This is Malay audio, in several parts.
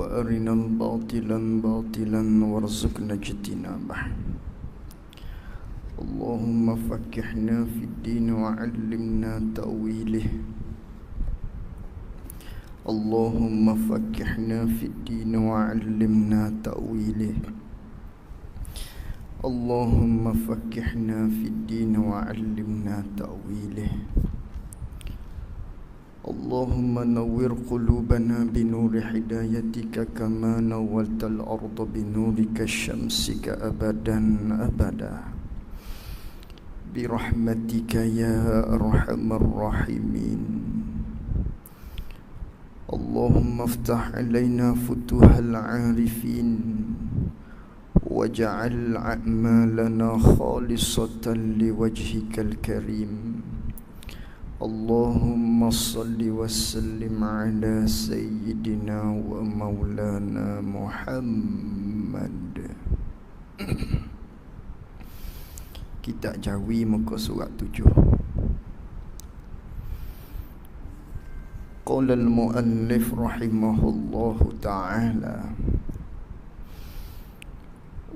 وأرنا الباطل باطلا وارزقنا اجتنابه. اللهم فكحنا في الدين وعلمنا تأويله. اللهم فكحنا في الدين وعلمنا تأويله. اللهم فكحنا في الدين وعلمنا تأويله. اللهم نور قلوبنا بنور هدايتك كما نورت الأرض بنورك شمسك أبدا أبدا برحمتك يا أرحم الراحمين. اللهم افتح علينا فتوح العارفين واجعل أعمالنا خالصة لوجهك الكريم. اللهم صل وسلم على سيدنا ومولانا محمد. Kitab Jawi muka surat 7. Qala al-muallif rahimahullahu ta'ala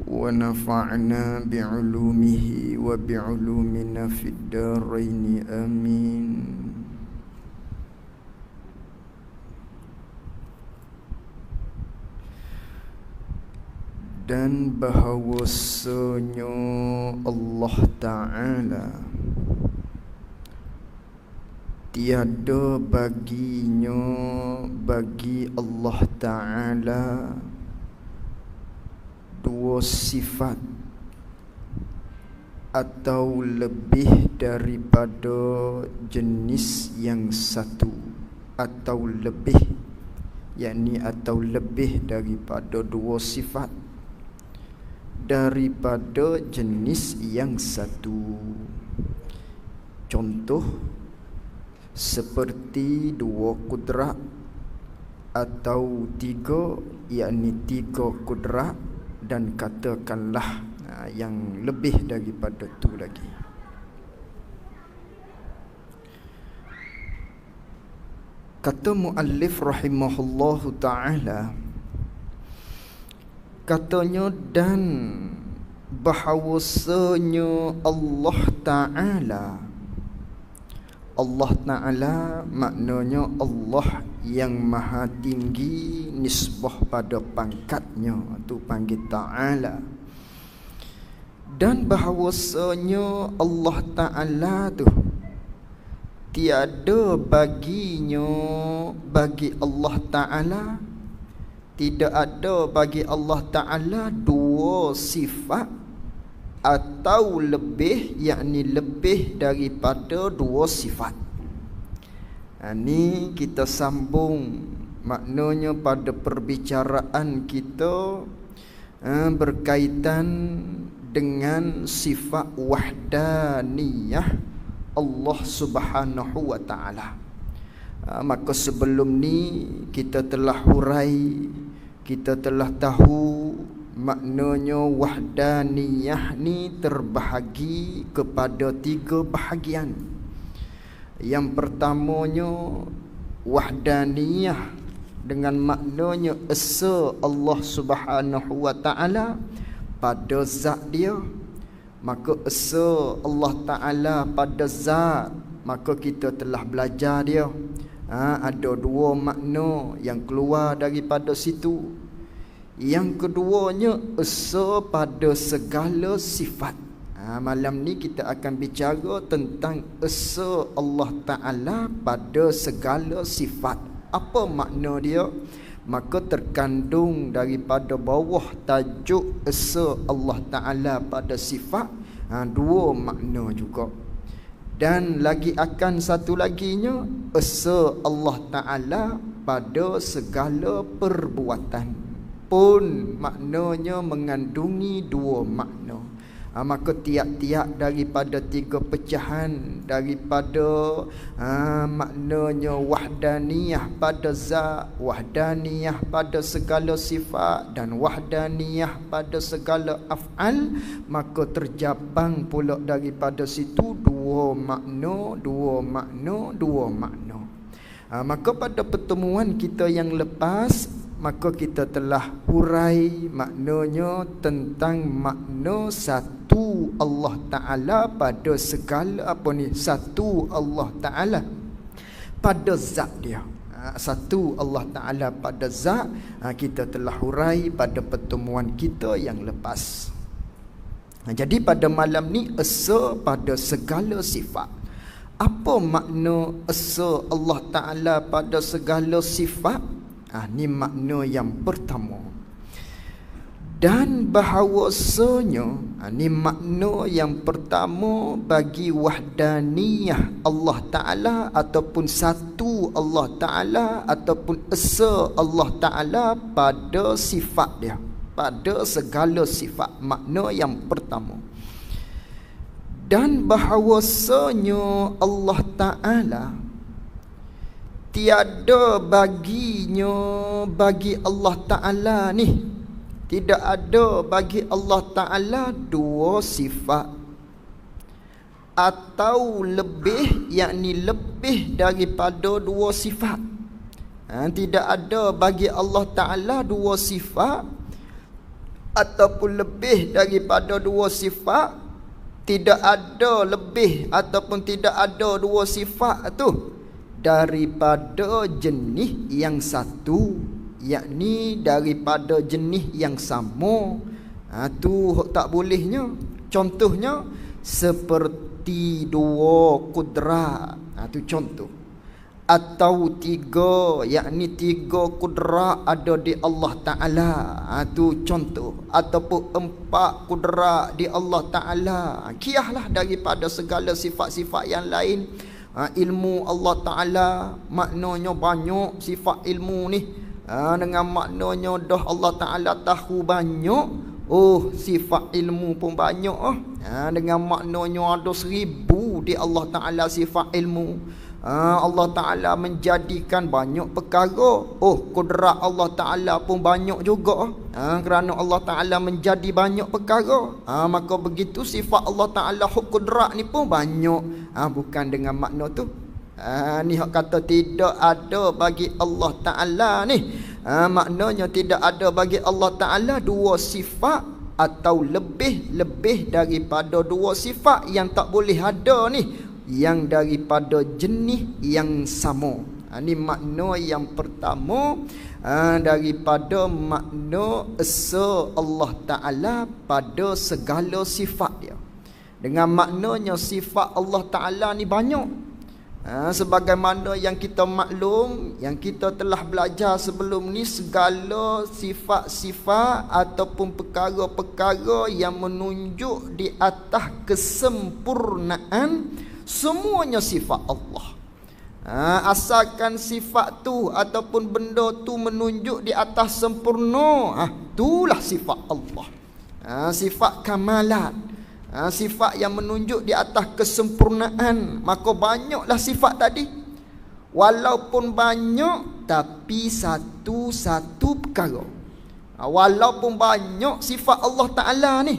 wa nafa'na bi'ulumihi wa bi'ulumina fid darain amin. Dan bahawasanya Allah Ta'ala tiada baginya bagi Allah Ta'ala dua sifat atau lebih daripada jenis yang satu, atau lebih, yakni atau lebih daripada dua sifat daripada jenis yang satu. Contoh seperti dua kudrat atau tiga, yakni tiga kudrat, dan katakanlah yang lebih daripada tu lagi. Kata muallif rahimahullahu ta'ala, katanya, dan bahawasanya Allah Ta'ala maknanya Allah yang maha tinggi nisbah pada pangkatnya, tu panggil Ta'ala. Dan bahawasanya Allah Ta'ala tu tiada baginya, bagi Allah Ta'ala tidak ada bagi Allah Ta'ala dua sifat atau lebih, yakni lebih daripada dua sifat. Ini kita sambung maknanya pada perbicaraan kita berkaitan dengan sifat wahdaniyah Allah Subhanahu wa Ta'ala. Maka sebelum ni kita telah hurai, kita telah tahu maknanya wahdaniyah ni terbahagi kepada tiga bahagian. Yang pertamanya wahdaniyah dengan maknanya esa Allah Subhanahu wa Ta'ala pada zat dia. Maka esa Allah Ta'ala pada zat, maka kita telah belajar dia. Ada dua makna yang keluar daripada situ. Yang keduanya esa pada segala sifat. Malam ni kita akan bicara tentang esa Allah Ta'ala pada segala sifat. Apa makna dia? Maka terkandung daripada bawah tajuk esa Allah Ta'ala pada sifat dua makna juga. Dan lagi akan satu laginya, esa Allah Ta'ala pada segala perbuatan pun maknanya mengandungi dua makna. Maka tiap-tiap daripada tiga pecahan daripada maknanya wahdaniyah pada zat, wahdaniyah pada segala sifat, dan wahdaniyah pada segala af'al, maka terjabang pula daripada situ dua makna. Maka pada pertemuan kita yang lepas, maka kita telah hurai maknanya tentang makna satu Allah Ta'ala pada segala satu Allah Ta'ala pada zat dia. Satu Allah Ta'ala pada zat, kita telah hurai pada pertemuan kita yang lepas. Jadi pada malam ni esa pada segala sifat. Apa makna esa Allah Ta'ala pada segala sifat? Ni makna yang pertama. Dan bahawasanya ni makna yang pertama bagi wahdaniyah Allah Ta'ala ataupun satu Allah Ta'ala ataupun esa Allah Ta'ala pada sifat dia, pada segala sifat. Makna yang pertama. Dan bahawasanya Allah Ta'ala tiada baginya, bagi Allah Ta'ala ni tidak ada bagi Allah Ta'ala dua sifat atau lebih, yakni lebih daripada dua sifat. Tidak ada bagi Allah Ta'ala dua sifat ataupun lebih daripada dua sifat. Tidak ada lebih ataupun tidak ada dua sifat tu daripada jenis yang satu, yakni daripada jenis yang sama. Tu tak bolehnya. Contohnya seperti dua kudrat. Tu contoh. Atau tiga, yakni tiga kudrat ada di Allah Ta'ala. Tu contoh. Ataupun empat kudrat di Allah Ta'ala. Kiahlah daripada segala sifat-sifat yang lain. Ilmu Allah Ta'ala maknanya banyak sifat ilmu ni. Dengan maknanya dah Allah Ta'ala tahu banyak, sifat ilmu pun banyak. Dengan maknanya ada 1000 di Allah Ta'ala sifat ilmu. Allah Ta'ala menjadikan banyak perkara. Kudrat Allah Ta'ala pun banyak juga. Kerana Allah Ta'ala menjadi banyak perkara, maka begitu sifat Allah Ta'ala kudrat ni pun banyak. Bukan dengan makna tu. Ni hak kata tidak ada bagi Allah Ta'ala ni. Maknanya tidak ada bagi Allah Ta'ala dua sifat atau lebih daripada dua sifat yang tak boleh ada ni, yang daripada jenis yang sama. Ini makna yang pertama daripada makna esa Allah Ta'ala pada segala sifat dia. Dengan maknanya sifat Allah Ta'ala ni banyak. Sebagaimana yang kita maklum, yang kita telah belajar sebelum ni, segala sifat-sifat ataupun perkara-perkara yang menunjuk di atas kesempurnaan, semuanya sifat Allah. Asalkan sifat tu ataupun benda tu menunjuk di atas sempurna, itulah sifat Allah. Sifat kamalat, sifat yang menunjuk di atas kesempurnaan. Maka banyaklah sifat tadi. Walaupun banyak, tapi satu-satu perkara. Walaupun banyak sifat Allah Ta'ala ni,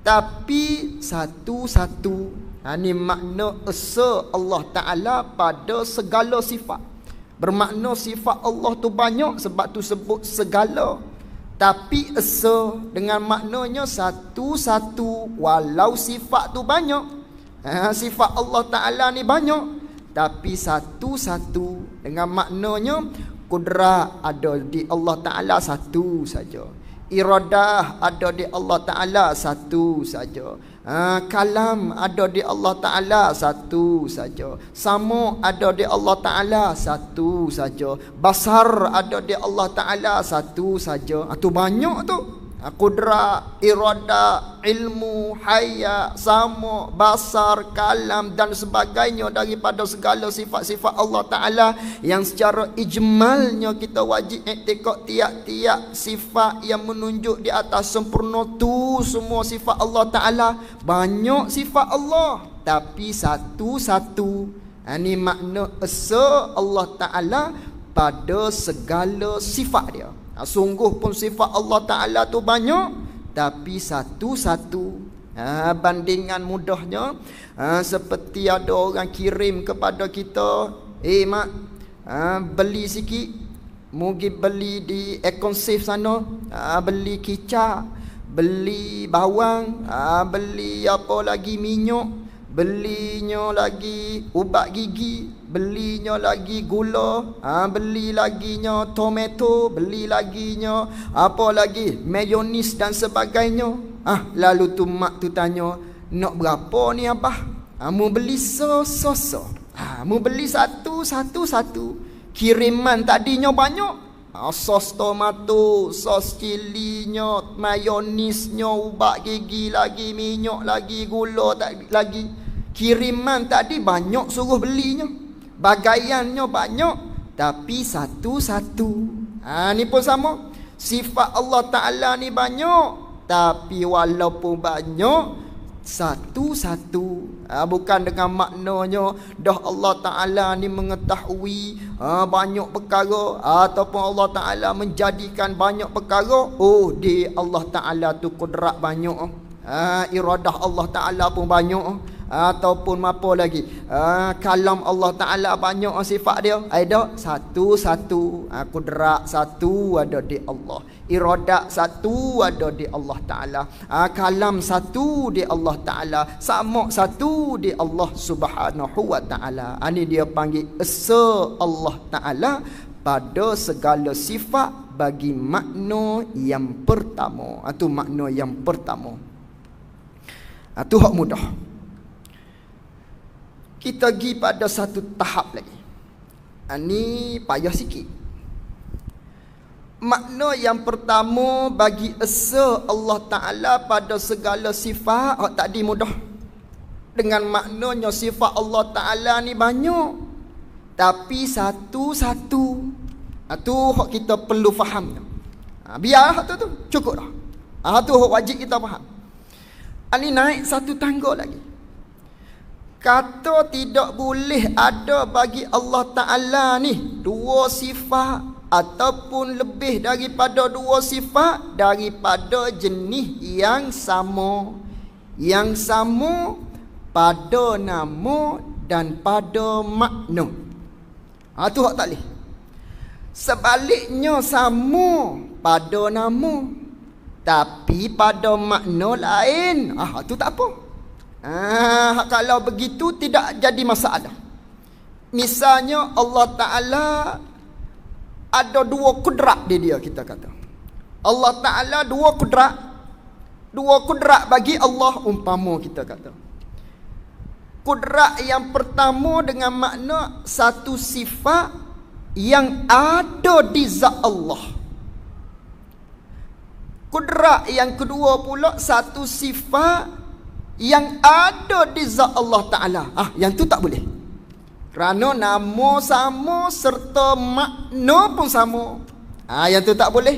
tapi satu-satu. Ini makna esa Allah Ta'ala pada segala sifat. Bermakna sifat Allah tu banyak, sebab tu sebut segala. Tapi esa dengan maknanya satu-satu. Walau sifat tu banyak, sifat Allah Ta'ala ni banyak, tapi satu-satu. Dengan maknanya kudrat ada di Allah Ta'ala satu saja. Iradah ada di Allah Ta'ala satu saja. Kalam ada di Allah Ta'ala satu saja. Sama ada di Allah Ta'ala satu saja. Basar ada di Allah Ta'ala satu saja. Tu banyak tu. Kudrat, iradah, ilmu, haya, sama, basar, kalam dan sebagainya daripada segala sifat-sifat Allah Ta'ala yang secara ijmalnya kita wajib iktikad tiap-tiap sifat yang menunjuk di atas sempurna tu semua sifat Allah Ta'ala. Banyak sifat Allah, tapi satu-satu. Ini makna esa Allah Ta'ala pada segala sifat dia. Sungguh pun sifat Allah Ta'ala tu banyak, tapi satu-satu. Bandingan mudahnya, seperti ada orang kirim kepada kita, mak, beli sikit. Mugi beli di Econsave sana, beli kicap, beli bawang, beli apa lagi, minyak, belinya lagi ubat gigi, belinya lagi gula, beli laginya tomato, beli laginya apa lagi, mayonis dan sebagainya. Lalu tu mak tu tanya, nak berapa ni abah? Mu beli so. Mu beli satu. Kiriman tadinya banyak. Sos tomato, sos cilinya, mayonisnya, ubat gigi lagi, minyak lagi, gula lagi. Kiriman tadi banyak suruh belinya. Bagaiannya banyak, tapi satu-satu. Ni pun sama. Sifat Allah Ta'ala ni banyak, tapi walaupun banyak, satu-satu. Bukan dengan maknanya dah Allah Ta'ala ni mengetahui banyak perkara, ataupun Allah Ta'ala menjadikan banyak perkara. Di Allah Ta'ala tu kudrat banyak, iradah Allah Ta'ala pun banyak, ataupun apa lagi, kalam Allah Ta'ala banyak sifat dia. Ada satu-satu. Kudrat satu ada di Allah, iradat satu ada di Allah Ta'ala, kalam satu di Allah Ta'ala, sama satu di Allah Subhanahu wa Ta'ala. Ini dia panggil esa Allah Ta'ala pada segala sifat bagi makna yang pertama. Itu makna yang pertama. Itu hak mudah. Kita pergi pada satu tahap lagi. Ini payah sikit. Makna yang pertama bagi esa Allah Ta'ala pada segala sifat, tadi mudah. Dengan maknanya sifat Allah Ta'ala ni banyak, tapi satu-satu. Itu hak kita perlu faham. Biar hak tu cukup dah. Itu hak wajib kita faham. Ini naik satu tangga lagi. Kata tidak boleh ada bagi Allah Ta'ala ni dua sifat ataupun lebih daripada dua sifat daripada jenis yang sama. Yang sama pada nama dan pada makna. Itu hak tak boleh. Sebaliknya sama pada nama, tapi pada makna lain. Itu tak apa. Kalau begitu tidak jadi masalah. Misalnya Allah Ta'ala ada dua kudrat di dia, kita kata Allah Ta'ala dua kudrat bagi Allah. Umpama kita kata kudrat yang pertama dengan makna satu sifat yang ada di zat Allah. Kudrat yang kedua pula satu sifat yang ada di zat Allah Ta'ala. Yang tu tak boleh. Kerana nama sama serta makna pun sama. Yang tu tak boleh.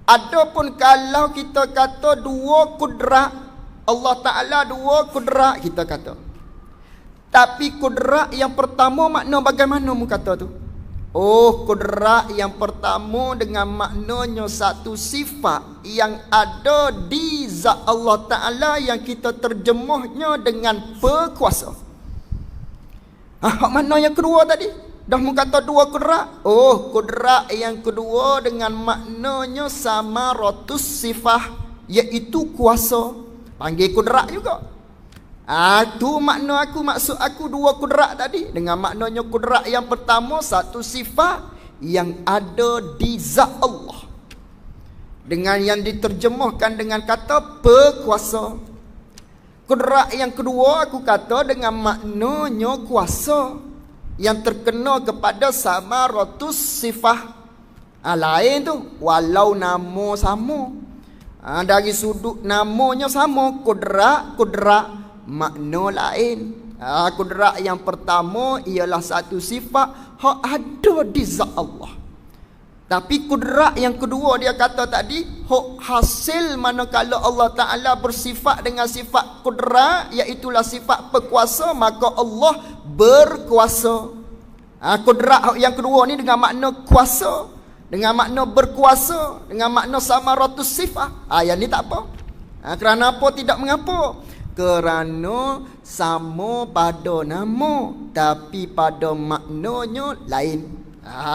Adapun kalau kita kata dua kudrat, Allah Ta'ala dua kudrat, kita kata, tapi kudrat yang pertama makna bagaimana mu kata tu? Kudrat yang pertama dengan maknanya satu sifat yang ada di zat Allah Ta'ala yang kita terjemahnya dengan perkuasa. Makna yang kedua tadi dah mu kata dua kudrat. Kudrat yang kedua dengan maknanya samaratus sifat, iaitu kuasa. Panggil kudrat juga. Tu makna maksud aku dua kudrat tadi. Dengan maknanya kudrat yang pertama satu sifat yang ada di zat Allah, dengan yang diterjemahkan dengan kata perkuasa. Kudrat yang kedua aku kata dengan maknanya kuasa, yang terkena kepada samaratus sifat. Lain tu, walau nama sama, dari sudut namanya sama, kudrat makna lain. Kudrat yang pertama ialah satu sifat hak ada di zat Allah. Tapi kudrat yang kedua dia kata tadi, hak hasil manakala Allah Ta'ala bersifat dengan sifat kudrat, iaitulah sifat berkuasa, maka Allah berkuasa. Kudrat yang kedua ni dengan makna kuasa, dengan makna berkuasa, dengan makna samaratus sifat. Yang ni tak apa. Kerana apa? Tidak mengapa. Kerana sama pada nama, tapi pada maknanya lain.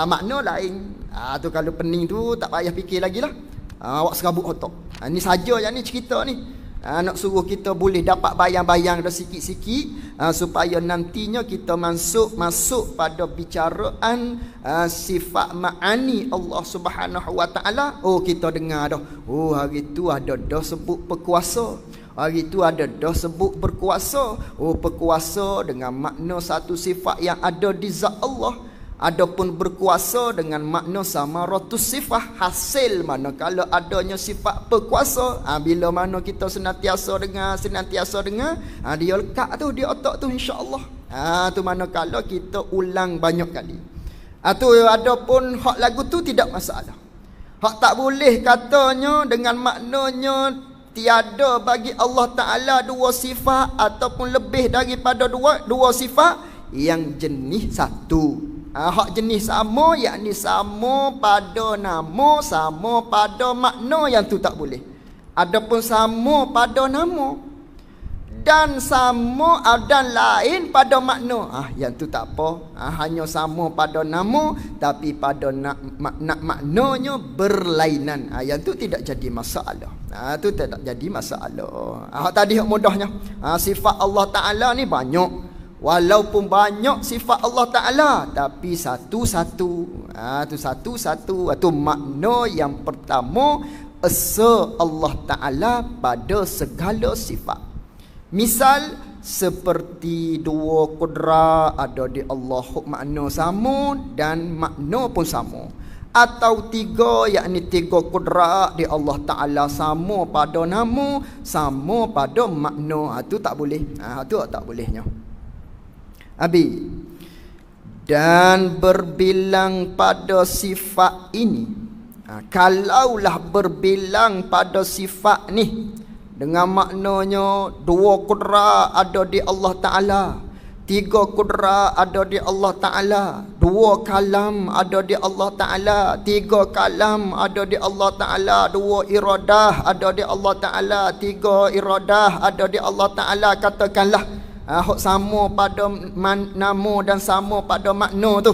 Makna lain. Tu kalau pening tu tak payah fikir lagi lah. Awak serabut otak. Ni saja yang ni cerita ni. Nak suruh kita boleh dapat bayang-bayang dah sikit-sikit, supaya nantinya kita masuk pada bicaraan sifat ma'ani Allah Subhanahu wa taala. Kita dengar dah. Hari tu ada dah sebut berkuasa. Hari tu ada dah sebut berkuasa. Berkuasa dengan makna satu sifat yang ada di zat Allah. Adapun berkuasa dengan makna samaratus sifat, hasil mana kalau adanya sifat berkuasa. Bila mana kita senantiasa dengar, dia lekat tu di otak tu, insya-Allah. Tu mana kalau kita ulang banyak kali. Tu adapun hak lagu tu tidak masalah. Hak tak boleh katanya dengan maknanya tiada bagi Allah Taala dua sifat ataupun lebih daripada dua sifat yang jenis satu. Hak jenis sama, yakni sama pada nama, sama pada makna, yang tu tak boleh. Adapun sama pada nama dan sama dan lain pada makna, yang tu tak apa. Hanya sama pada nama tapi pada maknanya berlainan. Yang tu tidak jadi masalah. Tu tidak jadi masalah. Tadi hak mudahnya. Sifat Allah Taala ni banyak. Walaupun banyak sifat Allah Ta'ala, tapi satu-satu. Tu satu-satu. Tu makna yang pertama, esa Allah Ta'ala pada segala sifat. Misal seperti dua kudrat ada di Allah, makna sama dan makna pun sama. Atau tiga, yakni tiga kudrat di Allah Ta'ala sama pada nama, sama pada makna. Tu tak boleh. Tu tak bolehnya. Dan berbilang pada sifat ini, kalaulah berbilang pada sifat ni dengan maknanya dua kudrat ada di Allah Ta'ala, tiga kudrat ada di Allah Ta'ala, dua kalam ada di Allah Ta'ala, tiga kalam ada di Allah Ta'ala, dua iradah ada di Allah Ta'ala, tiga iradah ada di Allah Ta'ala. Katakanlah sama pada nama dan sama pada makna tu.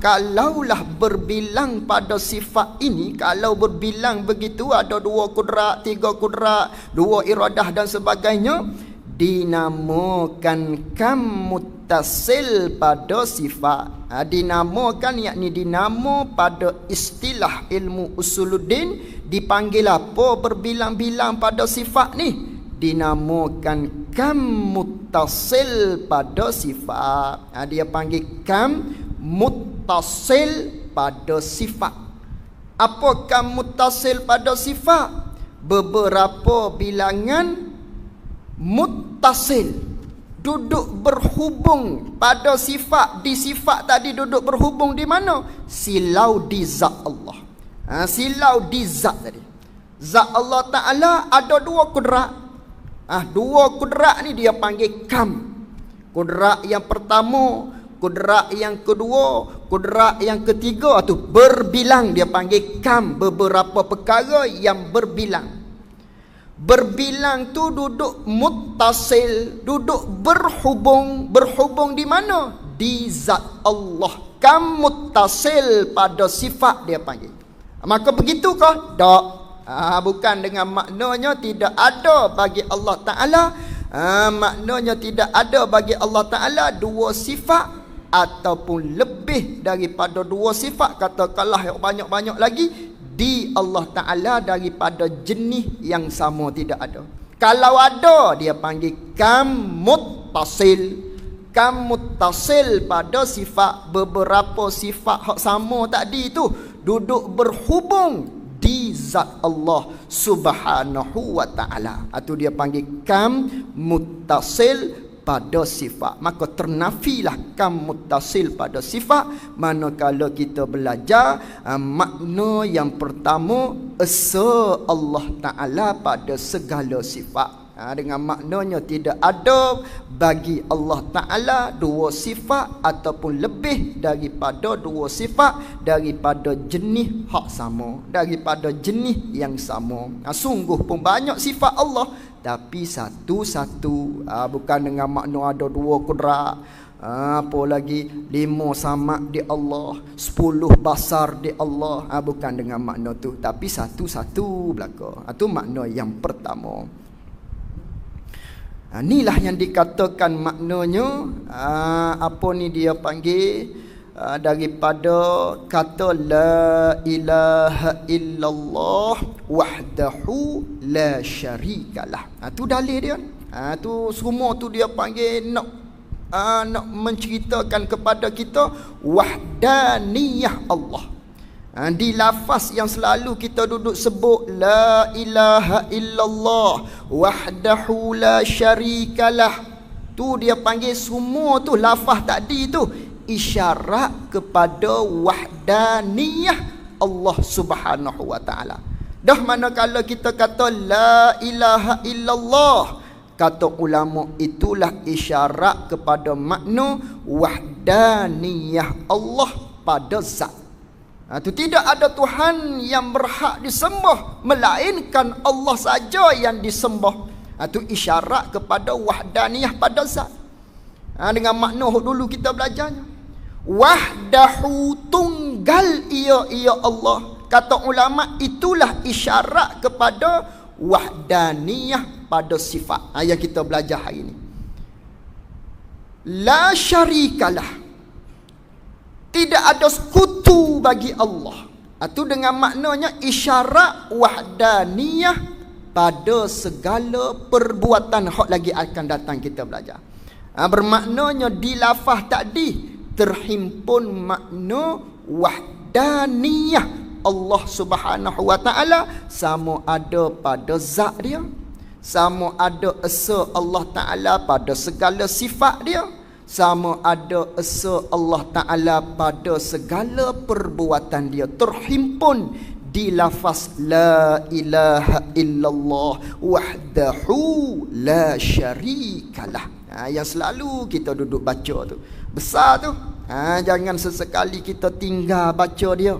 Kalaulah berbilang pada sifat ini, kalau berbilang begitu, ada dua kudrat, tiga kudrat, dua iradah dan sebagainya, dinamakan kam muttasil pada sifat. Dinamakan, yakni dinama pada istilah ilmu usuluddin, dipanggil apa berbilang-bilang pada sifat ni? Dinamakan kam muttasil pada sifat. Dia panggil kam muttasil pada sifat. Apa kam muttasil pada sifat? Beberapa bilangan muttasil, duduk berhubung pada sifat. Di sifat tadi duduk berhubung di mana? Silau di zat Allah. Silau di zat tadi. Zat Allah Ta'ala ada dua kudrat. Dua kudrat ni dia panggil kam. Kudrat yang pertama, kudrat yang kedua, kudrat yang ketiga, tu berbilang, dia panggil kam. Beberapa perkara yang berbilang. Berbilang tu duduk muttasil, duduk berhubung. Berhubung di mana? Di zat Allah. Kam muttasil pada sifat dia panggil. Maka begitukah? Tak. Bukan dengan maknanya tidak ada bagi Allah Ta'ala. Maknanya tidak ada bagi Allah Ta'ala dua sifat ataupun lebih daripada dua sifat. Katakanlah yang banyak-banyak lagi di Allah Ta'ala daripada jenis yang sama, tidak ada. Kalau ada, dia panggil kam muttasil. Kam muttasil pada sifat. Beberapa sifat hak sama tadi itu duduk berhubung di zat Allah Subhanahu wa Ta'ala. Itu dia panggil kam muttasil pada sifat. Maka ternafilah kam muttasil pada sifat manakala kita belajar makna yang pertama, esa Allah Ta'ala pada segala sifat. Dengan maknanya tidak ada bagi Allah Ta'ala dua sifat ataupun lebih daripada dua sifat daripada jenis hak sama, daripada jenis yang sama. Sungguh pun banyak sifat Allah, tapi satu-satu. Bukan dengan makna ada dua kudrat, Apa lagi 5 samak di Allah, 10 basar di Allah. Bukan dengan makna tu, tapi satu-satu belaka. Itu makna yang pertama. Inilah yang dikatakan maknanya apa ni dia panggil daripada kata la ilaha illallah wahdahu la syarikalah. Tu dalil dia. Tu semua tu dia panggil nak menceritakan kepada kita wahdaniyah Allah. Di lafaz yang selalu kita duduk sebut la ilaha illallah wahdahu la syarikalah, tu dia panggil semua tu lafaz tadi tu isyarat kepada wahdaniyah Allah Subhanahu wa taala. Dah manakala kita kata la ilaha illallah, kata ulama itulah isyarat kepada makna wahdaniyah Allah pada zat. Itu tidak ada Tuhan yang berhak disembah melainkan Allah saja yang disembah. Itu isyarat kepada wahdaniyah pada zat. Dengan makna dulu kita belajarnya. Wahdahu, tunggal ia Allah. Kata ulama itulah isyarat kepada wahdaniyah pada sifat. Yang kita belajar hari ini. La syarikalah, tidak ada sekutu bagi Allah. Itu dengan maknanya isyarat wahdaniyah pada segala perbuatan. Hak lagi akan datang kita belajar. Bermaknanya di lafaz tadi terhimpun makna wahdaniyah Allah Subhanahu wa taala, sama ada pada zat dia, sama ada esa Allah taala pada segala sifat dia, sama ada esa Allah taala pada segala perbuatan dia, terhimpun di lafaz la ilaha illallah wahdahu la syarikalah. Yang selalu kita duduk baca tu besar tu. Jangan sesekali kita tinggal baca dia.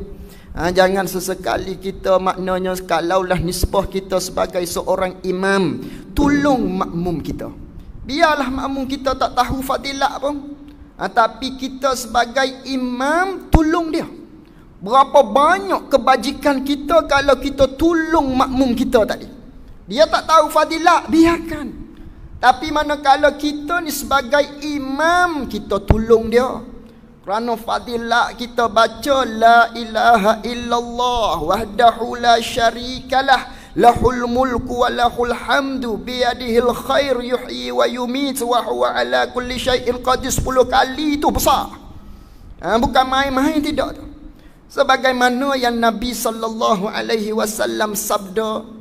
Jangan sesekali kita, maknanya kalaulah nisbah kita sebagai seorang imam, tolong makmum kita. Biarlah makmum kita tak tahu fadilat pun, tapi kita sebagai imam tolong dia. Berapa banyak kebajikan kita kalau kita tolong makmum kita tadi. Dia tak tahu fadilat, biarkan. Tapi manakala kita ni sebagai imam, kita tolong dia. Kerana fadilat kita baca la ilaha illallah wahdahu la syarikalah lahul mulku wa lahul hamdu biyadihil khair yuhyi wa yumit wa huwa ala kulli syai'in qadir 10 kali. Itu besar. Bukan main-main, tidak tu. Sebagaimana yang Nabi sallallahu alaihi wasallam sabda,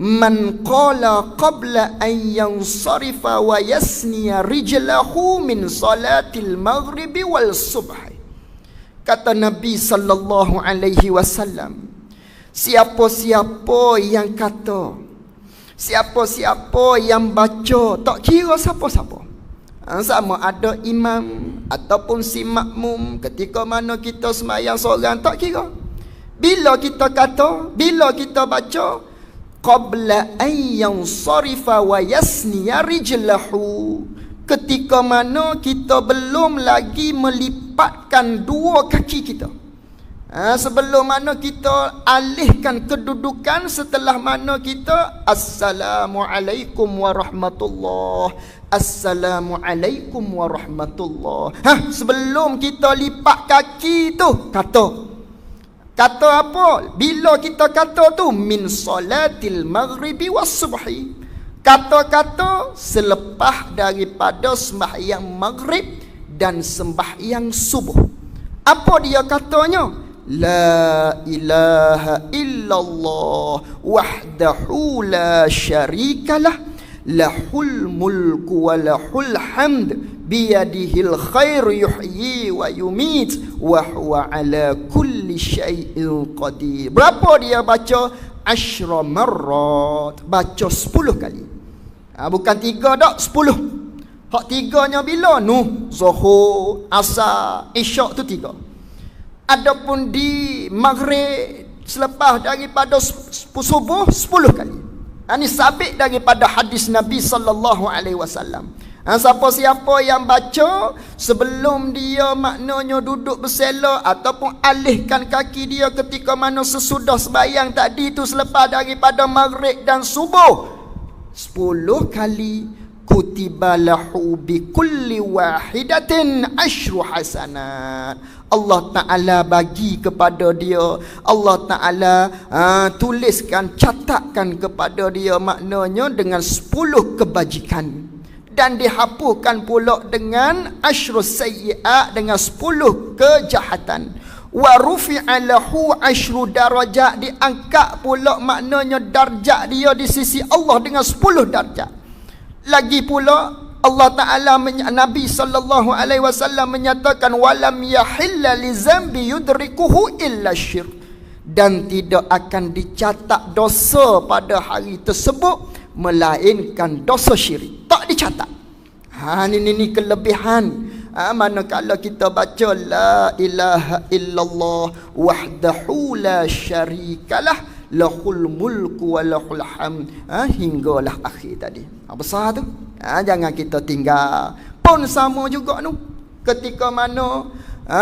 man qala qabla an yansarifa wa yasniya rijlahu min salatil maghribi wal subhi. Kata Nabi sallallahu alaihi wasallam, siapa-siapa yang kata, siapa-siapa yang baca, tak kira siapa-siapa, sama ada imam ataupun si makmum, ketika mana kita sembahyang seorang, tak kira. Bila kita kata, bila kita baca qabla an yansarifa wa yasniya rijlahu, ketika mana kita belum lagi melipatkan dua kaki kita, sebelum mana kita alihkan kedudukan, setelah mana kita assalamualaikum warahmatullah, assalamualaikum warahmatullah. Sebelum kita lipat kaki tu kata apa? Bila kita kata tu min salatil maghribi was subhi, kata-kata selepas daripada sembahyang maghrib dan sembahyang subuh. Apa dia katanya? La ilaha illallah wahdahu la syarikalah lahul mulku wa lahul hamd biyadihil khair yuhyi wa yumit wa huwa ala kulli syai'in qadir. Berapa dia baca? 10 marrat. Baca 10 kali. Bukan 3 dak, 10. Hak 3-nya bila? Zuhur, asar, isyak tu 3. Adapun di maghrib selepas daripada subuh 10 kali. Ini sabit daripada hadis Nabi sallallahu alaihi wasallam. Siapa-siapa yang baca sebelum dia maknanya duduk bersela ataupun alihkan kaki dia ketika mana sesudah sembahyang tadi itu selepas daripada maghrib dan subuh 10 kali, kutiba lahu bi kulli wahidatin asyru hasanat. Allah Ta'ala bagi kepada dia, Allah Ta'ala tuliskan, catatkan kepada dia maknanya dengan 10 kebajikan. Dan dihapuskan pula dengan asyru sayyi'at, dengan 10 kejahatan. Wa rufi'a lahu asyru darajat, diangkat pula maknanya darjat dia di sisi Allah dengan 10 darjat. Lagi pula Allah Ta'ala, Nabi SAW menyatakan walam yahilla li zambi yudrikuhu illa syirk, dan tidak akan dicatat dosa pada hari tersebut melainkan dosa syirik. Tak dicatat. Ini kelebihan. Manakala kita baca la ilaha illallah wahdahu la syarikalah lahul mulku wa lahul hamd, hinggalah akhir tadi. Besar tu. Jangan kita tinggal. Pun sama juga tu. Ketika mana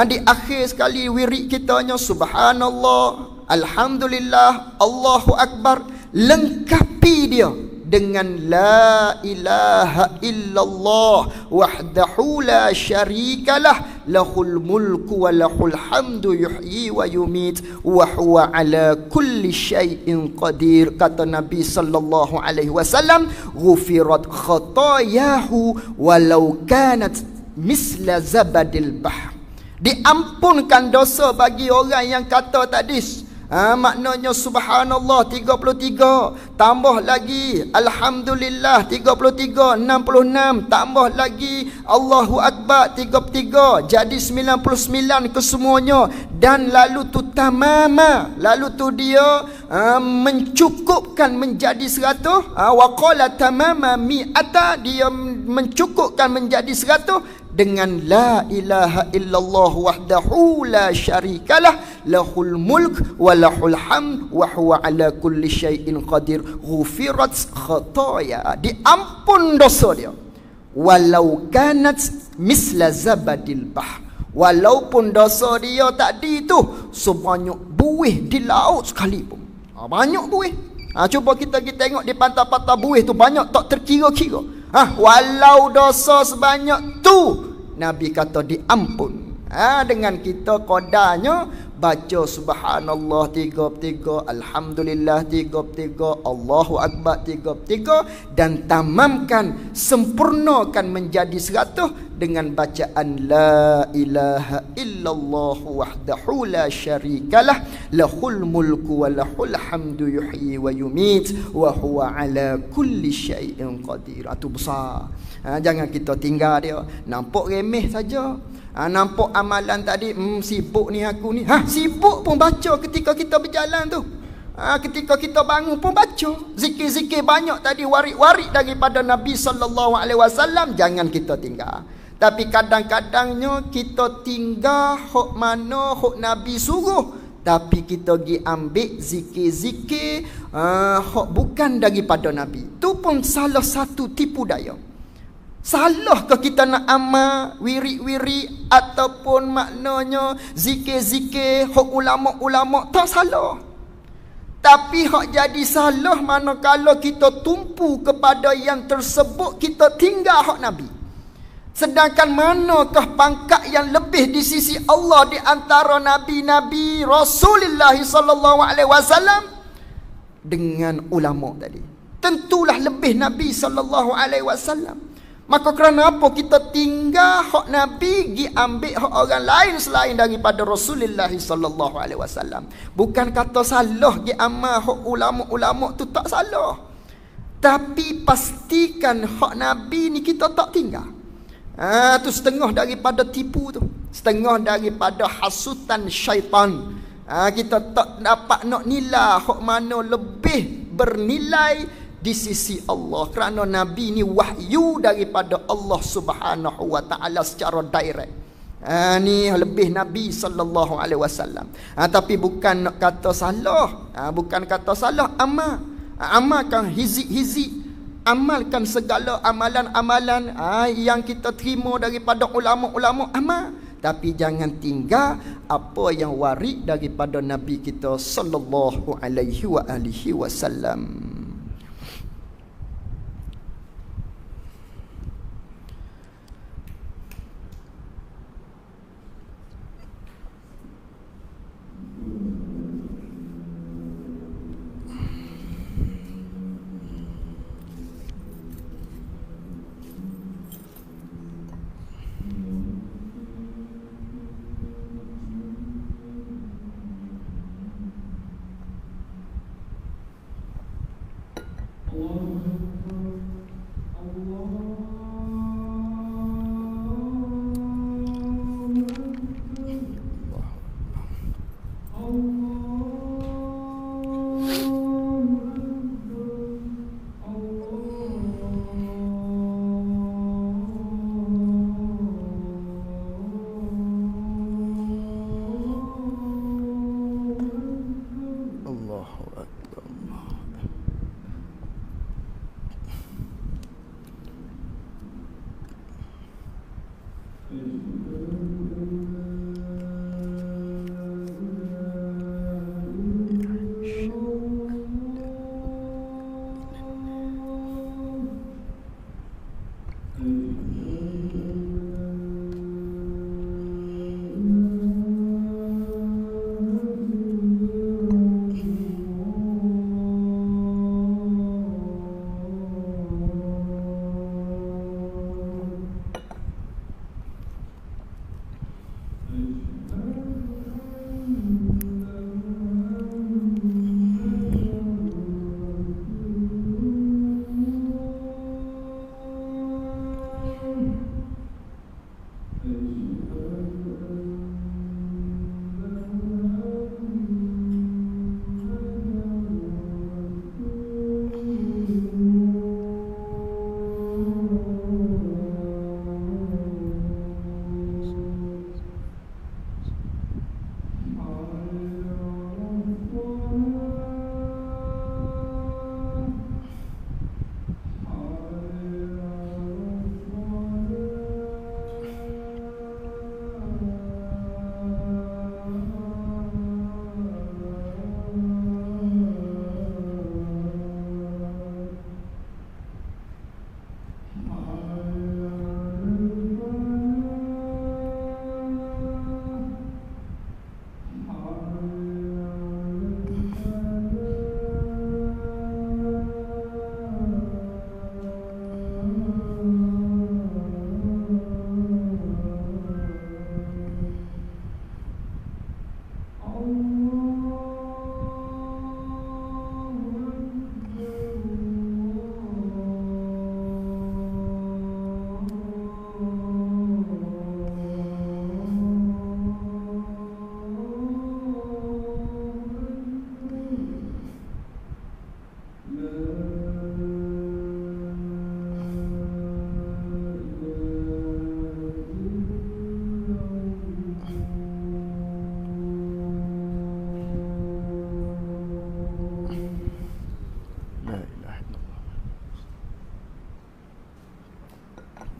di akhir sekali wirid kitanya subhanallah, alhamdulillah, Allahu akbar, lengkapi dia dengan la ilaha illallah wahdahu la syarikalah lahul mulku wa lahul hamdu yuhyi wa yumit wa huwa ala kulli syai'in qadir. Kata Nabi sallallahu alaihi wasallam, ghufirat khatayahu walau kanat misla zabadil bahr. Diampunkan dosa bagi orang yang kata tadi maknanya subhanallah 33, tambah lagi alhamdulillah 33, 66, tambah lagi Allahu akbar 33, jadi 99 kesemuanya. Dan lalu tu tamama, lalu tu dia mencukupkan menjadi 100, wa qala tamama mi'ata, dia mencukupkan menjadi 100 dengan la ilaha illallah wahdahu la syarikalah lahul mulk wa lahul hamd wa huwa ala kulli syai'in qadir. Ghufirat khataya, diampun dosa dia walau kanat misla zabadil bahr, walaupun dosa dia tadi tu sebanyak buih di laut sekalipun. Banyak buih. Cuba kita tengok di pantai-pantai buih tu banyak tak terkira-kira. Walau dosa sebanyak tu Nabi kata diampun. Dengan kita kodanya baca subhanallah 33, alhamdulillah 33, Allahu akbar 33, dan tamamkan, sempurnakan menjadi 100 dengan bacaan la ilaha illallah wahdahu la syarikalah lahul mulku wa lahul hamdu yuhyi wa yumit wa huwa ala kulli syai'in qadir. Itu besar. Jangan kita tinggal dia. Nampak remeh saja. Nampak amalan tadi, sibuk ni aku ni. Sibuk pun baca ketika kita berjalan tu. Ketika kita bangun pun baca. Zikir-zikir banyak tadi, warik-warik daripada Nabi SAW. Jangan kita tinggal. Tapi kadang-kadangnya kita tinggal hok mana hok Nabi suruh, tapi kita pergi ambil zikir-zikir hok bukan daripada Nabi. Tu pun salah satu tipu daya. Salah ke kita nak amal wirid-wirid ataupun maknanya zikir-zikir hok ulama-ulama? Tak salah. Tapi hak jadi salah manakala kita tumpu kepada yang tersebut, kita tinggal hak Nabi. Sedangkan manakah pangkat yang lebih di sisi Allah di antara nabi-nabi Rasulullah sallallahu alaihi wasallam dengan ulama tadi? Tentulah lebih Nabi sallallahu alaihi wasallam. Maka kerana apa kita tinggal hak Nabi, gi ambil hak orang lain selain daripada Rasulullah sallallahu alaihi wasallam? Bukan kata salah gi amal hak ulama-ulama tu, tak salah. Tapi pastikan hak Nabi ni kita tak tinggal. Tu setengah daripada tipu tu, setengah daripada hasutan syaitan. Kita tak dapat nak nilai hak mana lebih bernilai di sisi Allah, kerana Nabi ni wahyu daripada Allah Subhanahu wa taala secara direct. Ni lebih Nabi sallallahu alaihi wasallam. Tapi bukan nak kata salah, bukan kata salah amal. Amalkan hizik-hizik amalkan segala amalan-amalan yang kita terima daripada ulama-ulama, amal. Tapi jangan tinggal apa yang warid daripada Nabi kita sallallahu alaihi wa alihi wasallam.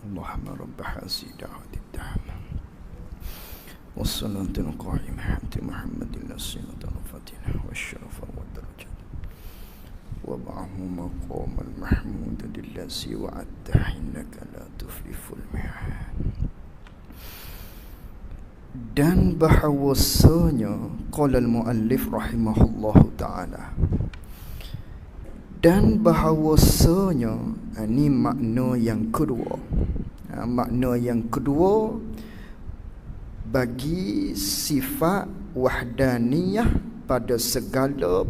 اللهم رب هذه الدعوة التامة والصلاة القائمة حمد محمد الصلاة الفاتحة والشرف والدرجة وبعه مقام المحمود الذي وعدته إنك لا تخلف الميعاد. Dan bahawasanya qala al-muallif rahimahullahu ta'ala, dan bahawasanya ini makna yang kedua. Makna yang kedua bagi sifat wahdaniyah pada segala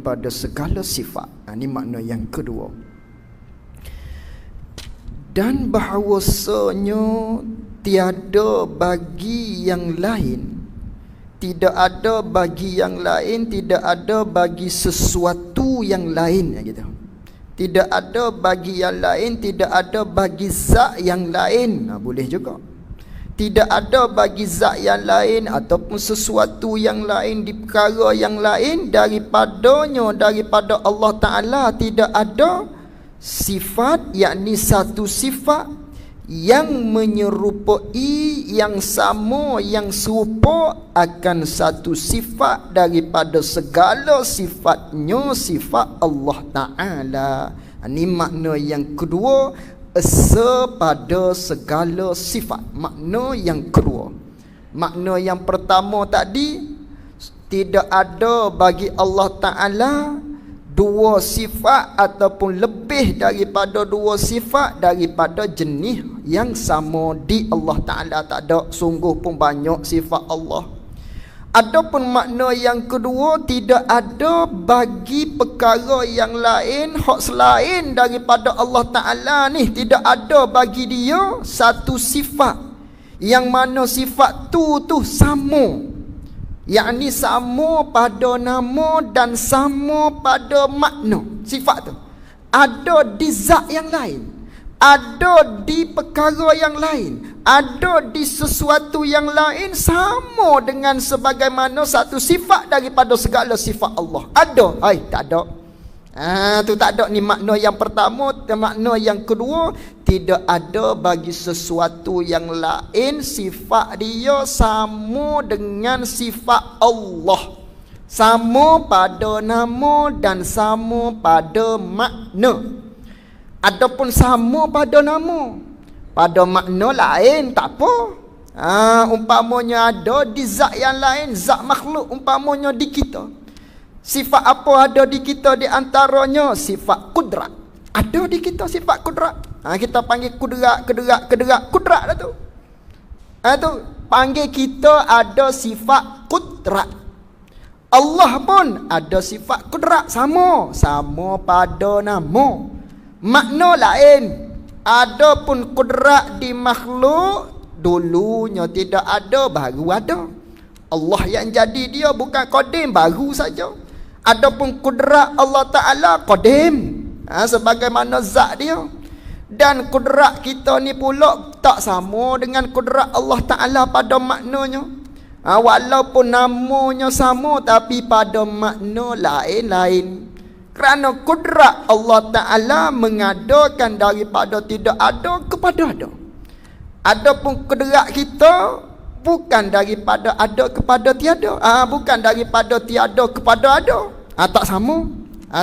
pada segala sifat. Ini makna yang kedua. Dan bahawasanya tiada bagi yang lain, tidak ada bagi yang lain, tidak ada bagi sesuatu yang lain, gitu. Tidak ada bagi yang lain, tidak ada bagi zat yang lain. Boleh juga. Tidak ada bagi zat yang lain ataupun sesuatu yang lain di perkara yang lain daripada Allah Ta'ala. Tidak ada Sifat yakni satu sifat yang menyerupai, yang sama, yang serupa akan satu sifat daripada segala sifatnya sifat Allah Ta'ala. Ini makna yang kedua, esa pada segala sifat. Makna yang kedua. Makna yang pertama tadi, tidak ada bagi Allah Ta'ala dua sifat ataupun lebih daripada dua sifat daripada jenis yang sama di Allah Ta'ala. Tak ada, sungguh pun banyak sifat Allah. Adapun makna yang kedua, tidak ada bagi perkara yang lain, hak selain daripada Allah Ta'ala ni, tidak ada bagi dia satu sifat yang mana sifat tu sama, yakni sama pada nama dan sama pada makna. Sifat tu ada di zat yang lain, ada di perkara yang lain, ada di sesuatu yang lain, sama dengan sebagaimana satu sifat daripada segala sifat Allah. Ada? Tak ada. Tu tak ada. Ni makna yang pertama. Makna yang kedua, tidak ada bagi sesuatu yang lain sifat dia sama dengan sifat Allah, sama pada nama dan sama pada makna. Adapun sama pada nama, pada makna lain tak apa. Umpamanya ada di zat yang lain, zat makhluk, umpamanya di kita. Sifat apa ada di kita? Di antaranya sifat kudrat. Ada di kita sifat kudrat. Kita panggil kudrat dah tu. Tu panggil kita ada sifat kudrat. Allah pun ada sifat kudrat, sama pada nama. Makna lain. Adapun kudrat di makhluk dulunya tidak ada, baru ada. Allah yang jadi dia bukan qadim, baru saja. Adapun kudrat Allah Ta'ala qadim, sebagaimana zat dia. Dan kudrat kita ni pula tak sama dengan kudrat Allah Ta'ala pada maknanya. Walaupun namanya sama, tapi pada makna lain-lain. Kerana kudrat Allah Ta'ala mengadakan daripada tidak ada kepada ada. Adapun kudrat kita bukan daripada ada kepada tiada. Bukan daripada tiada kepada ada. Tak sama.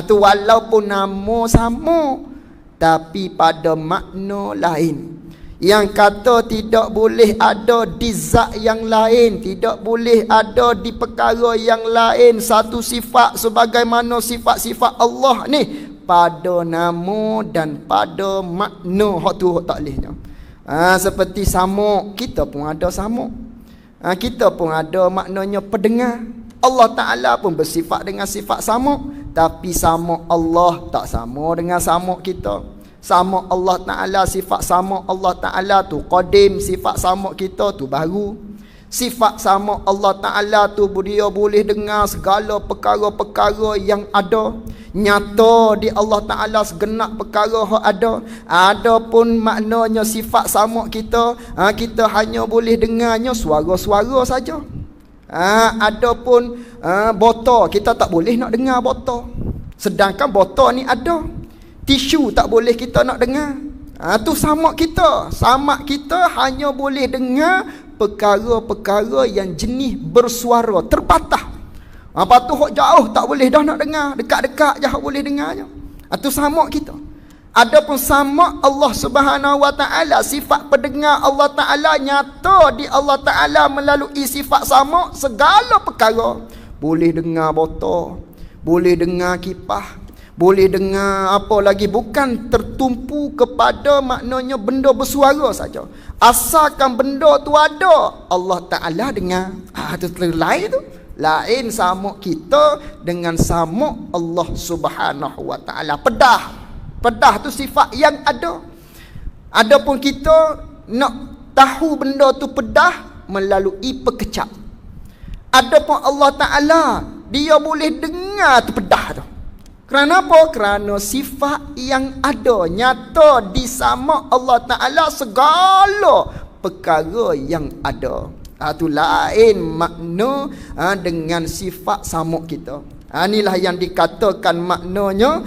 Tu walaupun nama sama, tapi pada makna lain. Yang kata tidak boleh ada di zat yang lain, tidak boleh ada di perkara yang lain satu sifat sebagaimana sifat-sifat Allah ni pada nama dan pada makna. Hak tu hak tak bolehnya. Seperti samuk, kita pun ada samuk. Kita pun ada maknanya pendengar. Allah Ta'ala pun bersifat dengan sifat samuk, tapi samuk Allah tak sama dengan samuk kita. Samuk Allah Ta'ala, sifat samuk Allah Ta'ala tu qadim, sifat samuk kita tu baru. Sifat samuk Allah Ta'ala tu dia boleh dengar segala perkara-perkara yang ada. Nyata di Allah Ta'ala segenap perkara yang ada. Adapun maknanya sifat samuk kita, kita hanya boleh dengarnya suara-suara saja. Adapun botol, kita tak boleh nak dengar botol. Sedangkan botol ni ada. Tisu tak boleh kita nak dengar. Tu samak kita. Samak kita hanya boleh dengar perkara-perkara yang jenis bersuara, terpatah. Lepas tu hok jauh tak boleh dah nak dengar. Dekat-dekat je hok boleh dengarnya. Tu samak kita. Adapun samak Allah Subhanahu Wa Ta'ala, sifat pendengar Allah Ta'ala nyata di Allah Ta'ala melalui sifat samak segala perkara. Boleh dengar botol, boleh dengar kipas, boleh dengar apa lagi, bukan tertumpu kepada maknanya benda bersuara saja. Asalkan benda tu ada, Allah Ta'ala dengar. Itu lain tu. Lain samuk kita dengan samuk Allah Subhanahu Wa Ta'ala. Pedah tu sifat yang ada. Adapun kita nak tahu benda tu pedah melalui pekecap. Adapun Allah Ta'ala, dia boleh dengar tu pedah tu. Kerana apa? Kerana sifat yang ada nyata di sama Allah Ta'ala segala perkara yang ada. Itu lain makna dengan sifat samuk kita. Inilah yang dikatakan maknanya